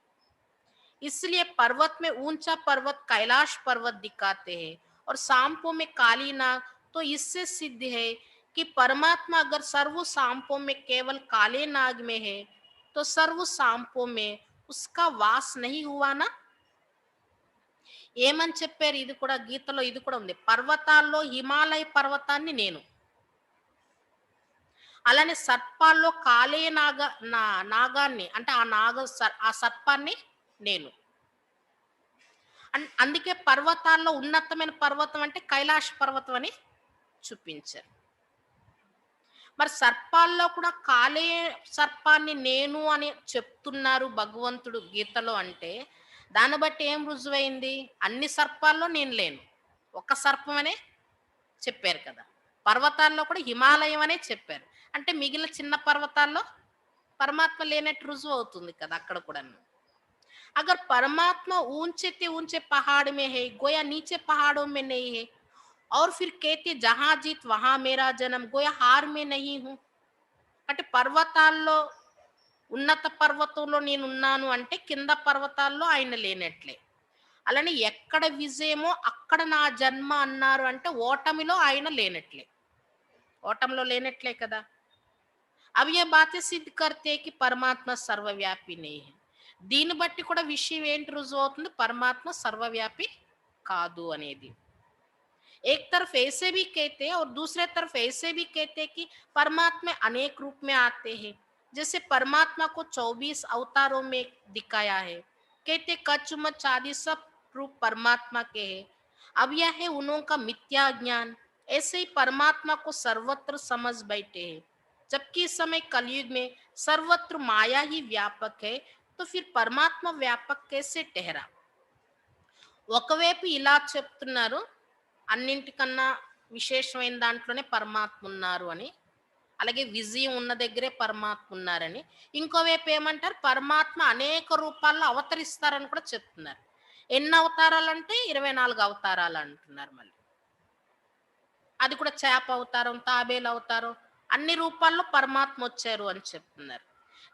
इसलिए पर्वत में ऊंचा पर्वत कैलाश पर्वत दिखाते हैं और सांपों में काली नाग, तो इससे सिद्ध है कि परमात्मा अगर सर्व सांपों में केवल काले नाग में है तो सर्व सांपों में उसका वास नहीं हुआ ना. ఏమని చెప్పారు, ఇది కూడా గీతలో ఇది కూడా ఉంది. పర్వతాల్లో హిమాలయ పర్వతాన్ని నేను, అలానే సర్పాల్లో కాలే నాగాన్ని అంటే ఆ సర్పాన్ని నేను. అందుకే పర్వతాల్లో ఉన్నతమైన పర్వతం అంటే కైలాష్ పర్వతం అని చూపించారు. మరి సర్పాల్లో కూడా కాలే సర్పాన్ని నేను అని చెప్తున్నారు భగవంతుడు గీతలో. అంటే దాన్ని బట్టి ఏం రుజువైంది, అన్ని సర్పాల్లో నేను లేను, ఒక సర్పం అనే చెప్పారు కదా. పర్వతాల్లో కూడా హిమాలయం అనే చెప్పారు, అంటే మిగిలిన చిన్న పర్వతాల్లో పరమాత్మ లేనట్టు రుజువు అవుతుంది కదా అక్కడ కూడా. अगर परमात्मा ऊंचे ते ऊंचे पहाड़ में है, गोया नीचे पहाड़ों में नहीं है, और फिर कहते जहां जीत वहां मेरा जन्म, गोया हार में नहीं हूं. అంటే పర్వతాల్లో ఉన్నత పర్వతంలో నేను ఉన్నాను అంటే కింద పర్వతాల్లో ఆయన లేనట్లే. అలానే ఎక్కడ విజయమో అక్కడ నా జన్మ అన్నారు అంటే ఓటమిలో ఆయన లేనట్లే, ఓటమిలో లేనట్లే కదా. అవి ఏ బాతే సిద్ధ కర్తే కి పరమాత్మ సర్వవ్యాపి नहीं है. దీన్ని బట్టి కూడా విషయం ఏంటి రుజువు అవుతుంది, పరమాత్మ సర్వవ్యాపి కాదు అనేది. एक तरफ ऐसे भी कहते हैं और दूसरे तरफ ऐसे भी कहते हैं कि परमात्मा अनेक रूप में आते हैं. जैसे परमात्मा को 24 अवतारों में दिखाया है. कहते कच्च आदि सब रूप परमात्मा के हैं. अब यह है उन्हों का मिथ्या ज्ञान. ऐसे ही परमात्मा को सर्वत्र समझ बैठे हैं, जबकि इस समय कलयुग में सर्वत्र माया ही व्यापक है. तो फिर परमात्मा व्यापक कैसे ठहरा. ఒకవైపు ఇలా చెప్తున్నారు, అన్నింటికన్నా విశేషమైన దాంట్లోనే పరమాత్మ ఉన్నారు అని, అలాగే విజయం ఉన్న దగ్గరే పరమాత్మ ఉన్నారని. ఇంకోవైపు ఏమంటారు, పరమాత్మ అనేక రూపాల్లో అవతరిస్తారని కూడా చెప్తున్నారు. ఎన్ని అవతారాలు అంటే 24 అవతారాలు అంటున్నారు. మళ్ళీ అది కూడా చేప అవతారం, తాబేలు అవతారం, అన్ని రూపాల్లో పరమాత్మ వచ్చారు అని చెప్తున్నారు.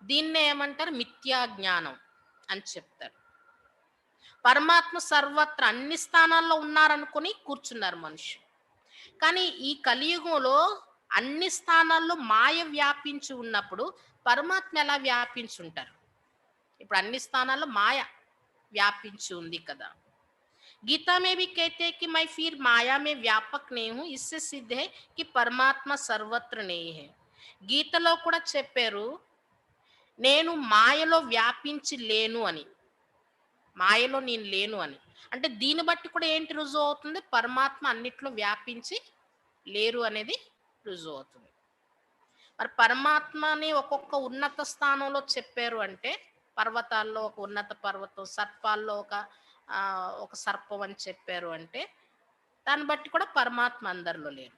దీన్నే ఏమంటారు, మిథ్యా జ్ఞానం అని చెప్తారు. పరమాత్మ సర్వత్ర అన్ని స్థానాల్లో ఉన్నారనుకుని కూర్చున్నారు మనుషులు. కానీ ఈ కలియుగంలో అన్ని స్థానాల్లో మాయ వ్యాపించి ఉన్నప్పుడు పరమాత్మ ఎలా వ్యాపించి ఉంటారు? ఇప్పుడు అన్ని స్థానాల్లో మాయ వ్యాపించి ఉంది కదా! गीता में भी कहते हैं कि मैं फिर माया में व्यापक नहीं हूँ, इससे सिद्ध है कि परमात्मा सर्वत्र नहीं है. గీతలో కూడా చెప్పారు, నేను మాయలో వ్యాపించి లేను అని. మాయలో నేను లేను అని. అంటే దీన్ని బట్టి కూడా ఏంటి రుజువు అవుతుంది? పరమాత్మ అన్నిట్లో వ్యాపించి లేరు అనేది రుజువు అవుతుంది. మరి పరమాత్మని ఒక్కొక్క ఉన్నత స్థానంలో చెప్పారు అంటే, పర్వతాల్లో ఒక ఉన్నత పర్వతం, సర్పాల్లో ఒక సర్పం అని చెప్పారు అంటే, దాన్ని బట్టి కూడా పరమాత్మ అందరిలో లేరు.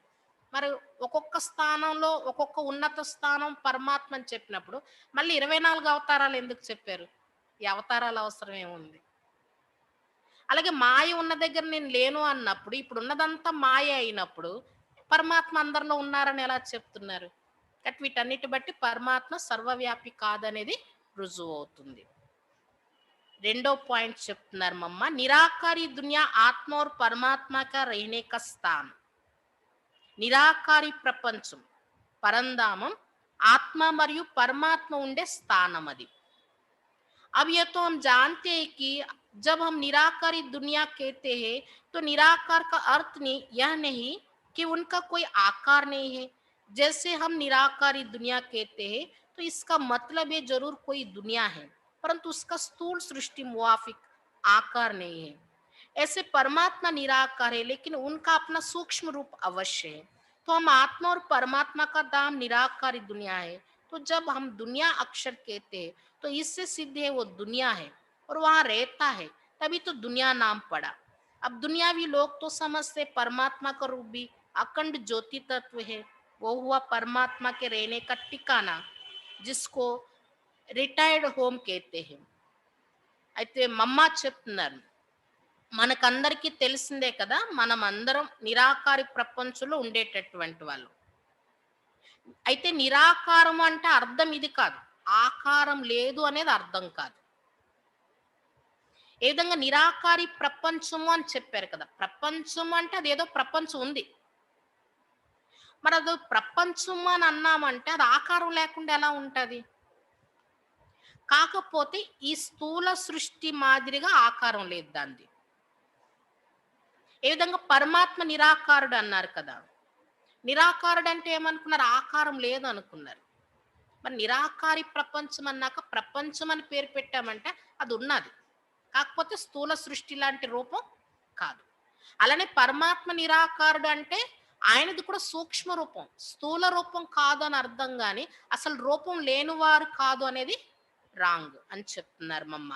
మరి ఒక్కొక్క స్థానంలో ఒక్కొక్క ఉన్నత స్థానం పరమాత్మ అని చెప్పినప్పుడు, మళ్ళీ 24 అవతారాలు ఎందుకు చెప్పారు? ఈ అవతారాల అవసరం ఏముంది? అలాగే మాయ ఉన్న దగ్గర నేను లేను అన్నప్పుడు, ఇప్పుడు ఉన్నదంతా మాయ అయినప్పుడు, పరమాత్మ అందరిలో ఉన్నారని ఎలా చెప్తున్నారు? కాబట్టి వీటన్నిటి బట్టి పరమాత్మ సర్వవ్యాపి కాదనేది రుజువు అవుతుంది. రెండో పాయింట్ చెప్తున్నారు మమ్మ, నిరాకారి దునియా ఆత్మ और परमात्मा का रहने का स्थान. నిరాకారి ప్రపంచం, పరంధామం, ఆత్మ మరియు పరమాత్మ ఉండే స్థానం అది. अब यह तो हम जानते हैं कि जब हम निराकारी दुनिया कहते हैं तो निराकार का अर्थ नहीं यह नहीं कि उनका कोई आकार नहीं है. जैसे हम निराकारी दुनिया कहते हैं तो इसका मतलब है जरूर कोई दुनिया है, परंतु उसका स्थूल सृष्टि मुवाफिक आकार नहीं है. ऐसे परमात्मा निराकार है लेकिन उनका अपना सूक्ष्म रूप अवश्य है. तो हम आत्मा और परमात्मा का धाम निराकारी दुनिया है. तो जब हम दुनिया अक्षर कहते हैं तो इससे सिद्ध है वो दुनिया है और वहां रहता है, तभी तो दुनिया नाम पड़ा. अब दुनियावी लोग तो समझते परमात्मा का रूप भी अखंड ज्योति तत्व है, वो हुआ परमात्मा के रहने का ठिकाना, जिसको రిటైర్డ్ హోమ్ कहते हैं. అయితే మమ్మ చెప్తున్నారు, మనకందరికీ తెలిసిందే కదా, మనం అందరం నిరాకారి ప్రపంచంలో ఉండేటటువంటి వాళ్ళు. అయితే నిరాకారం అంటే అర్థం ఇది కాదు, ఆకారం లేదు అనేది అర్థం కాదు. ఏ విధంగా నిరాకారి ప్రపంచము అని చెప్పారు కదా, ప్రపంచం అంటే అదేదో ప్రపంచం ఉంది. మరి అది ప్రపంచం అని అన్నామంటే అది ఆకారం లేకుండా ఎలా ఉంటది? కాకపోతే ఈ స్థూల సృష్టి మాదిరిగా ఆకారం లేదు దాంది. ఏ విధంగా పరమాత్మ నిరాకారుడు అన్నారు కదా, నిరాకారుడు అంటే ఏమనుకున్నారు? ఆకారం లేదు అనుకున్నారు. మరి నిరాకారి ప్రపంచం అన్నాక ప్రపంచం అని పేరు పెట్టామంటే అది ఉన్నది, కాకపోతే స్థూల సృష్టి లాంటి రూపం కాదు. అలానే పరమాత్మ నిరాకారుడు అంటే ఆయనది కూడా సూక్ష్మ రూపం, స్థూల రూపం కాదు అని అర్థం, కానీ అసలు రూపం లేనివారు కాదు అనేది రాంగ్ అని చెప్తున్నారు మమ్మ.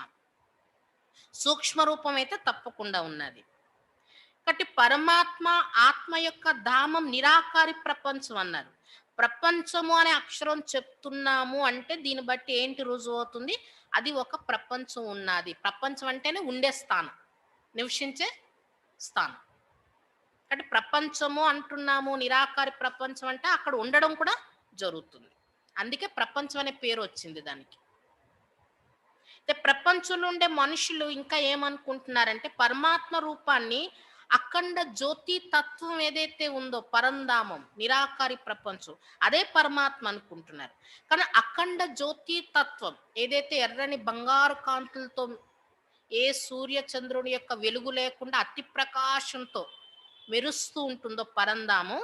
సూక్ష్మ రూపం అయితే తప్పకుండా ఉన్నది. కాబట్టి పరమాత్మ ఆత్మ యొక్క ధామం నిరాకారి ప్రపంచం అన్నారు. ప్రపంచము అనే అక్షరం చెప్తున్నాము అంటే దీన్ని బట్టి ఏంటి రుజువు అవుతుంది? అది ఒక ప్రపంచం ఉన్నది. ప్రపంచం అంటేనే ఉండే స్థానం, నివసించే స్థానం. అంటే ప్రపంచము అంటున్నాము, నిరాకారి ప్రపంచం అంటే అక్కడ ఉండడం కూడా జరుగుతుంది. అందుకే ప్రపంచం అనే పేరు వచ్చింది దానికి. అయితే ప్రపంచంలో ఉండే మనుషులు ఇంకా ఏమనుకుంటున్నారంటే పరమాత్మ రూపాన్ని అఖండ జ్యోతి తత్వం ఏదైతే ఉందో పరంధామం, నిరాకారి ప్రపంచం, అదే పరమాత్మ అనుకుంటున్నారు. కానీ అఖండ జ్యోతి తత్వం ఏదైతే ఎర్రని బంగారు కాంతులతో, ఏ సూర్య చంద్రుని యొక్క వెలుగు లేకుండా అతి ప్రకాశంతో మెరుస్తూ ఉంటుందో పరంధామం,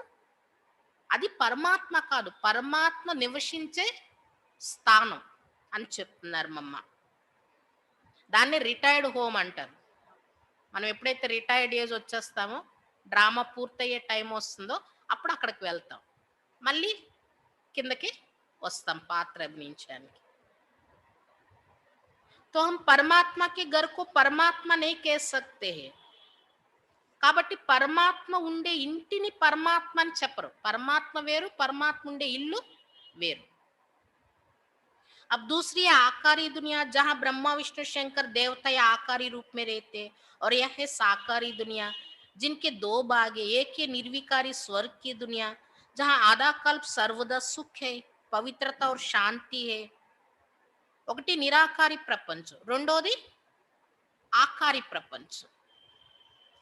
అది పరమాత్మ కాదు, పరమాత్మ నివసించే స్థానం అని చెప్తున్నారు మమ్మ. దాన్ని రిటైర్డ్ హోమ్ అంటారు. మనం ఎప్పుడైతే రిటైర్డ్ ఏజ్ వచ్చేస్తామో, డ్రామా పూర్తయ్యే టైం వస్తుందో అప్పుడు అక్కడికి వెళ్తాం, మళ్ళీ కిందకి వస్తాం పాత్ర అభినయించడానికి. तो हम परमात्मा के घर को परमात्मा नहीं कह सकते हैं. కాబట్టి పరమాత్మ ఉండే ఇంటిని పరమాత్మ అని చెప్పరు. పరమాత్మ వేరు, పరమాత్మ ఉండే ఇల్లు వేరు. अब दूसरी है आकारी दुनिया, जहां ब्रह्मा विष्णु शंकर देवता या आकारी रूप में रहते, और यह है साकारी दुनिया, जिनके दो भाग है. एक है निर्विकारी स्वर्ग की दुनिया, जहां आधा कल्प सर्वदा सुख है, पवित्रता और शांति है. ఒకటి నిరాకారి ప్రపంచం, రెండోది ఆకారి ప్రపంచం.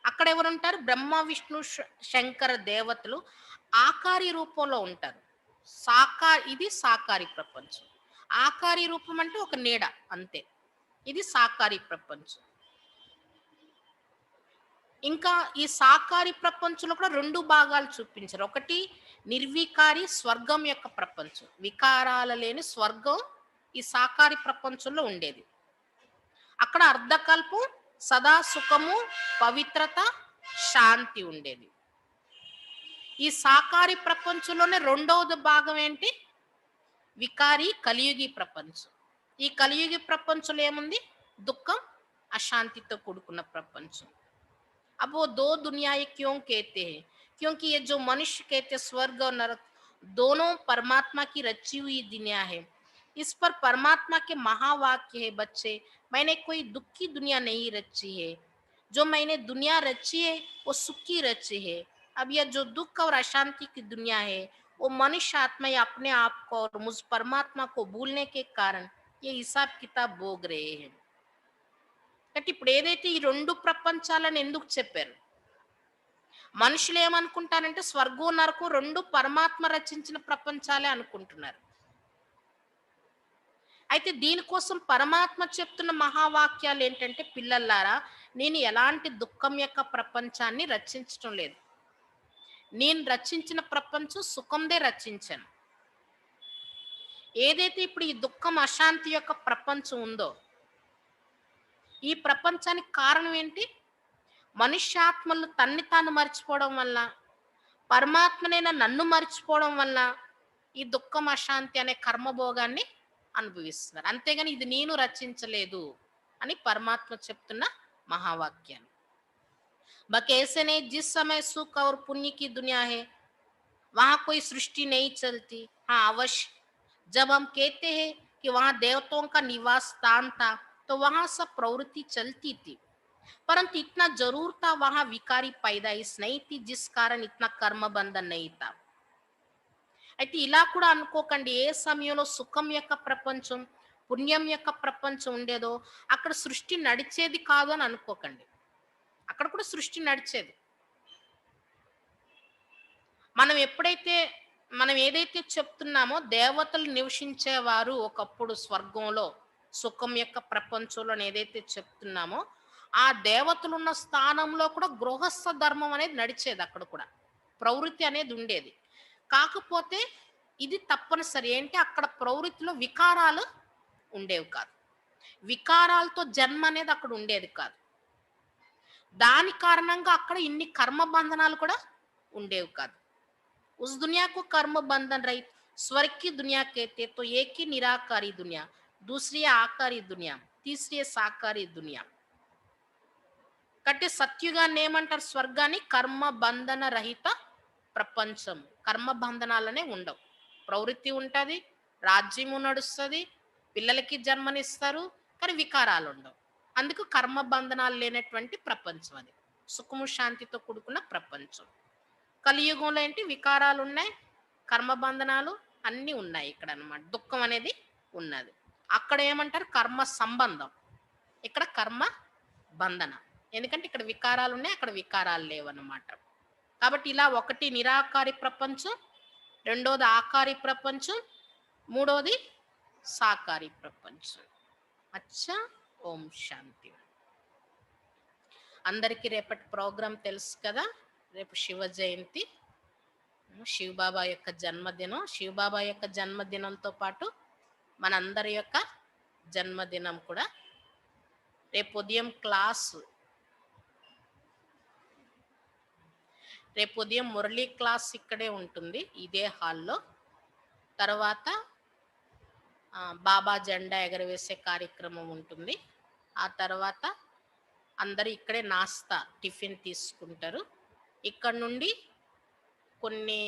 అక్కడ ఎవరుంటారు? బ్రహ్మ, విష్ణు, శంకర దేవతలు ఆకారి రూపంలో ఉంటారు. ఇది సాకారి ప్రపంచం. ఆకారి రూపం అంటే ఒక నీడ అంతే. ఇది సాకారి ప్రపంచం. ఇంకా ఈ సాకారి ప్రపంచంలో కూడా 2 భాగాలు చూపించారు. ఒకటి నిర్వికారి స్వర్గం యొక్క ప్రపంచం. వికారాలు లేని స్వర్గం ఈ సాకారి ప్రపంచంలో ఉండేది. అక్కడ అర్ధకల్పం సదా సుఖము, పవిత్రత, శాంతి ఉండేది. ఈ సాకారి ప్రపంచంలోనే రెండవది భాగం ఏంటి? వికారి కలియుగి ప్రపంచం. ఈ కలియుగి ప్రపంచంలో ఏముంది? దుఃఖం, అశాంతితో కూడుకున్న ప్రపంచం. अब वो 2 दुनियाएं क्यों कहते हैं? क्योंकि ये जो मनुष्य कहते हैं स्वर्ग और नरक दोनों परमात्मा की रची हुई दुनिया है. इस पर परमात्मा के महावाक्य है बच्चे, मैंने कोई दुख की दुनिया नहीं रची है. जो मैंने दुनिया रची है वो सुख की रची है. अब यह जो दुख और अशांति की दुनिया है वो मनुष्य आत्मा या अपने आप को और मुझ परमात्मा को भूलने के कारण ये हिसाब किताब भोग रहे हैं. అంటే ఇప్పుడు ఏదైతే ఈ 2 ప్రపంచాలను ఎందుకు చెప్పారు? మనుషులు ఏమనుకుంటారంటే స్వర్గం, నరకం 2 పరమాత్మ రచించిన ప్రపంచాలే అనుకుంటున్నారు. అయితే దీనికోసం పరమాత్మ చెప్తున్న మహావాక్యాలు ఏంటంటే, పిల్లల్లారా నేను ఎలాంటి దుఃఖం యొక్క ప్రపంచాన్ని రచించటం లేదు. నేను రచించిన ప్రపంచం సుఖందే రచించాను. ఏదైతే ఇప్పుడు ఈ దుఃఖం, అశాంతి యొక్క ప్రపంచం ఉందో ఈ ప్రపంచానికి కారణం ఏంటి? మనుష్యాత్మలు తన్ని తాను మర్చిపోవడం వల్ల, పరమాత్మనైన నన్ను మర్చిపోవడం వల్ల ఈ దుఃఖం, అశాంతి అనే కర్మభోగాన్ని అనుభవిస్తున్నారు. అంతేగాని ఇది నేను రచించలేదు అని పరమాత్మ చెప్తున్న మహావాక్యాలు. बकेसे ने जिस समय सुख और पुण्य की दुनिया है वहां कोई सृष्टि नहीं चलती. हाँ अवश्य जब हम कहते हैं कि वहां देवताओं का निवास स्थान था तो वहां सब प्रवृत्ति चलती थी, परंतु इतना जरूर था वहां विकारी पैदाइश नहीं थी जिस कारण इतना कर्म बंधन नहीं था. అయితే ఇలా కూడా అనుకోకండి, ఏ సమయంలో సుఖం యొక్క ప్రపంచం, పుణ్యం యొక్క ప్రపంచం ఉండేదో అక్కడ సృష్టి నడిచేది కాదు అని అనుకోకండి. అక్కడ కూడా సృష్టి నడిచేది. మనం ఏదైతే చెప్తున్నామో దేవతలు నివసించేవారు ఒకప్పుడు స్వర్గంలో, సుఖం యొక్క ప్రపంచంలో ఏదైతే చెప్తున్నామో ఆ దేవతలున్న స్థానంలో కూడా గృహస్థ ధర్మం అనేది నడిచేది. అక్కడ కూడా ప్రవృత్తి అనేది ఉండేది. కాకపోతే ఇది తప్పనిసరి ఏంటి, అక్కడ ప్రవృత్తిలో వికారాలు ఉండేవి కాదు. వికారాలతో జన్మ అనేది అక్కడ ఉండేది కాదు. దాని కారణంగా అక్కడ ఇన్ని కర్మ బంధనాలు కూడా ఉండేవి కాదు. उस दुनिया को कर्म बंधन रहित स्वर्ग की दुनिया कहते तो एक ही निराकारी दुनिया, दूसरी आकारी दुनिया, तीसरी साकारी दुनिया. కట్టే సత్యుగాన్ని ఏమంటారు? స్వర్గాన్ని కర్మ బంధన రహిత ప్రపంచం. కర్మ బంధనాలనే ఉండవు. ప్రవృత్తి ఉంటుంది, రాజ్యము నడుస్తుంది, పిల్లలకి జన్మనిస్తారు, కానీ వికారాలు ఉండవు. అందుకు కర్మ బంధనాలు లేనటువంటి ప్రపంచం అది. సుఖము శాంతితో కూడుకున్న ప్రపంచం. కలియుగంలో ఏంటి, వికారాలు ఉన్నాయి, కర్మ బంధనాలు అన్నీ ఉన్నాయి ఇక్కడ అన్నమాట. దుఃఖం అనేది ఉన్నది. అక్కడ ఏమంటారు? కర్మ సంబంధం, ఇక్కడ కర్మ బంధన. ఎందుకంటే ఇక్కడ వికారాలు ఉన్నాయి, అక్కడ వికారాలు లేవన్నమాట. కాబట్టి ఇలా ఒకటి నిరాకారి ప్రపంచం, రెండోది ఆకారి ప్రపంచం, మూడోది సాకారి ప్రపంచం. అచ్చా, ఓం శాంతి. అందరికీ రేపటి ప్రోగ్రాం తెలుసు కదా. రేపు శివ జయంతి, శివబాబా యొక్క జన్మదినం. శివబాబా యొక్క జన్మదినంతో పాటు మనందరి యొక్క జన్మదినం కూడా. రేపు ఉదయం క్లాసు, రేపు ఉదయం మురళీ క్లాస్ ఇక్కడే ఉంటుంది, ఇదే హాల్లో. తర్వాత బాబా జెండా ఎగరవేసే కార్యక్రమం ఉంటుంది. ఆ తర్వాత అందరూ ఇక్కడే నాస్తా టిఫిన్ తీసుకుంటారు. ఇక్కడ నుండి కొన్ని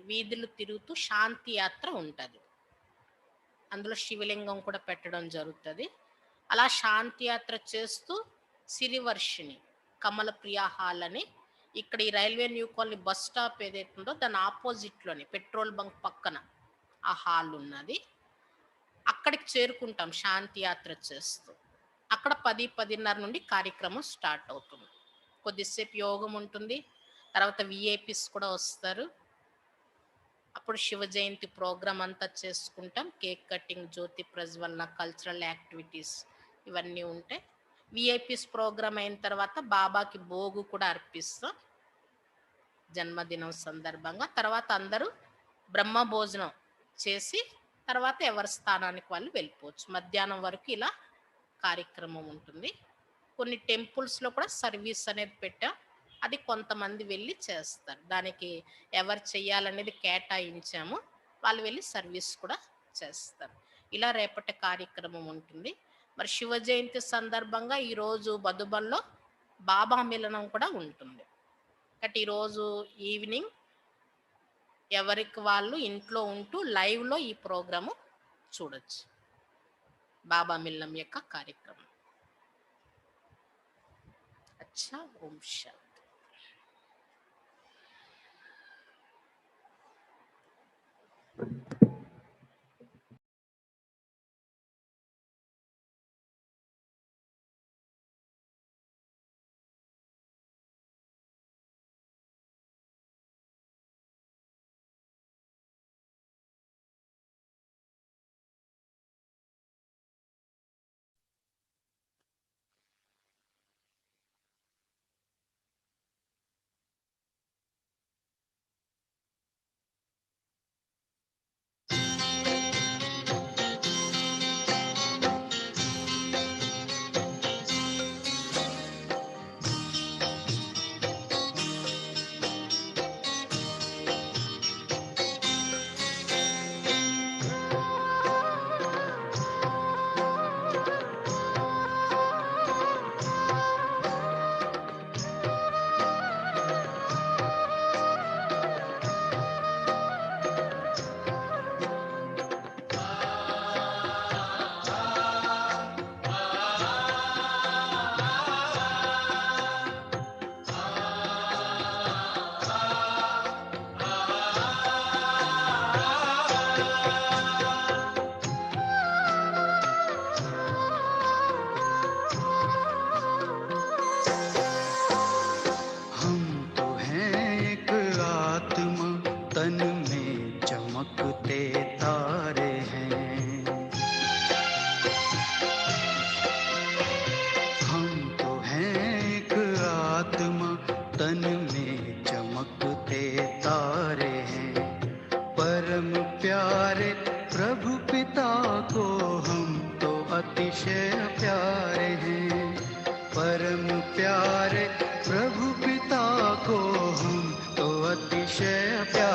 వీధులు తిరుగుతూ శాంతి యాత్ర ఉంటుంది. అందులో శివలింగం కూడా పెట్టడం జరుగుతుంది. అలా శాంతి యాత్ర చేస్తూ సిరివర్షిని కమల ప్రియా హాల్ అని, ఇక్కడ ఈ railway new colony bus stop ఏదైతే ఉందో దాని ఆపోజిట్లోనే పెట్రోల్ బంక్ పక్కన ఆ హాల్ ఉన్నది. అక్కడికి చేరుకుంటాం శాంతి యాత్ర చేస్తూ. అక్కడ 10:30 నుండి కార్యక్రమం స్టార్ట్ అవుతుంది. కొద్దిసేపు యోగం ఉంటుంది. తర్వాత వీఐపీస్ కూడా వస్తారు. అప్పుడు శివ జయంతి ప్రోగ్రామ్ అంతా చేసుకుంటాం. కేక్ కటింగ్, జ్యోతి ప్రజ్వలన, కల్చరల్ యాక్టివిటీస్ ఇవన్నీ ఉంటాయి. వీఐపీస్ ప్రోగ్రామ్ అయిన తర్వాత బాబాకి భోగు కూడా అర్పిస్తాం జన్మదినం సందర్భంగా. తర్వాత అందరూ బ్రహ్మ భోజనం చేసి తర్వాత ఎవరి స్థానానికి వాళ్ళు వెళ్ళిపోవచ్చు. మధ్యాహ్నం వరకు ఇలా కార్యక్రమం ఉంటుంది. కొన్ని టెంపుల్స్లో కూడా సర్వీస్ అనేది పెట్టాం. అది కొంతమంది వెళ్ళి చేస్తారు. దానికి ఎవరు చెయ్యాలనేది కేటాయించాము. వాళ్ళు వెళ్ళి సర్వీస్ కూడా చేస్తారు. ఇలా రేపటి కార్యక్రమం ఉంటుంది. మరి శివ జయంతి సందర్భంగా ఈరోజు మధుబన్లో బాబా మిలనం కూడా ఉంటుంది. కాబట్టి ఈరోజు ఈవినింగ్ ఎవరికి వాళ్ళు ఇంట్లో ఉంటూ లైవ్లో ఈ ప్రోగ్రాము చూడొచ్చు. బాబా మిలనం యొక్క కార్యక్రమం. అచ్చా, ఓం శాంతి. परम प्यारे प्रभु पिता को हम तो अतिशय प्यारे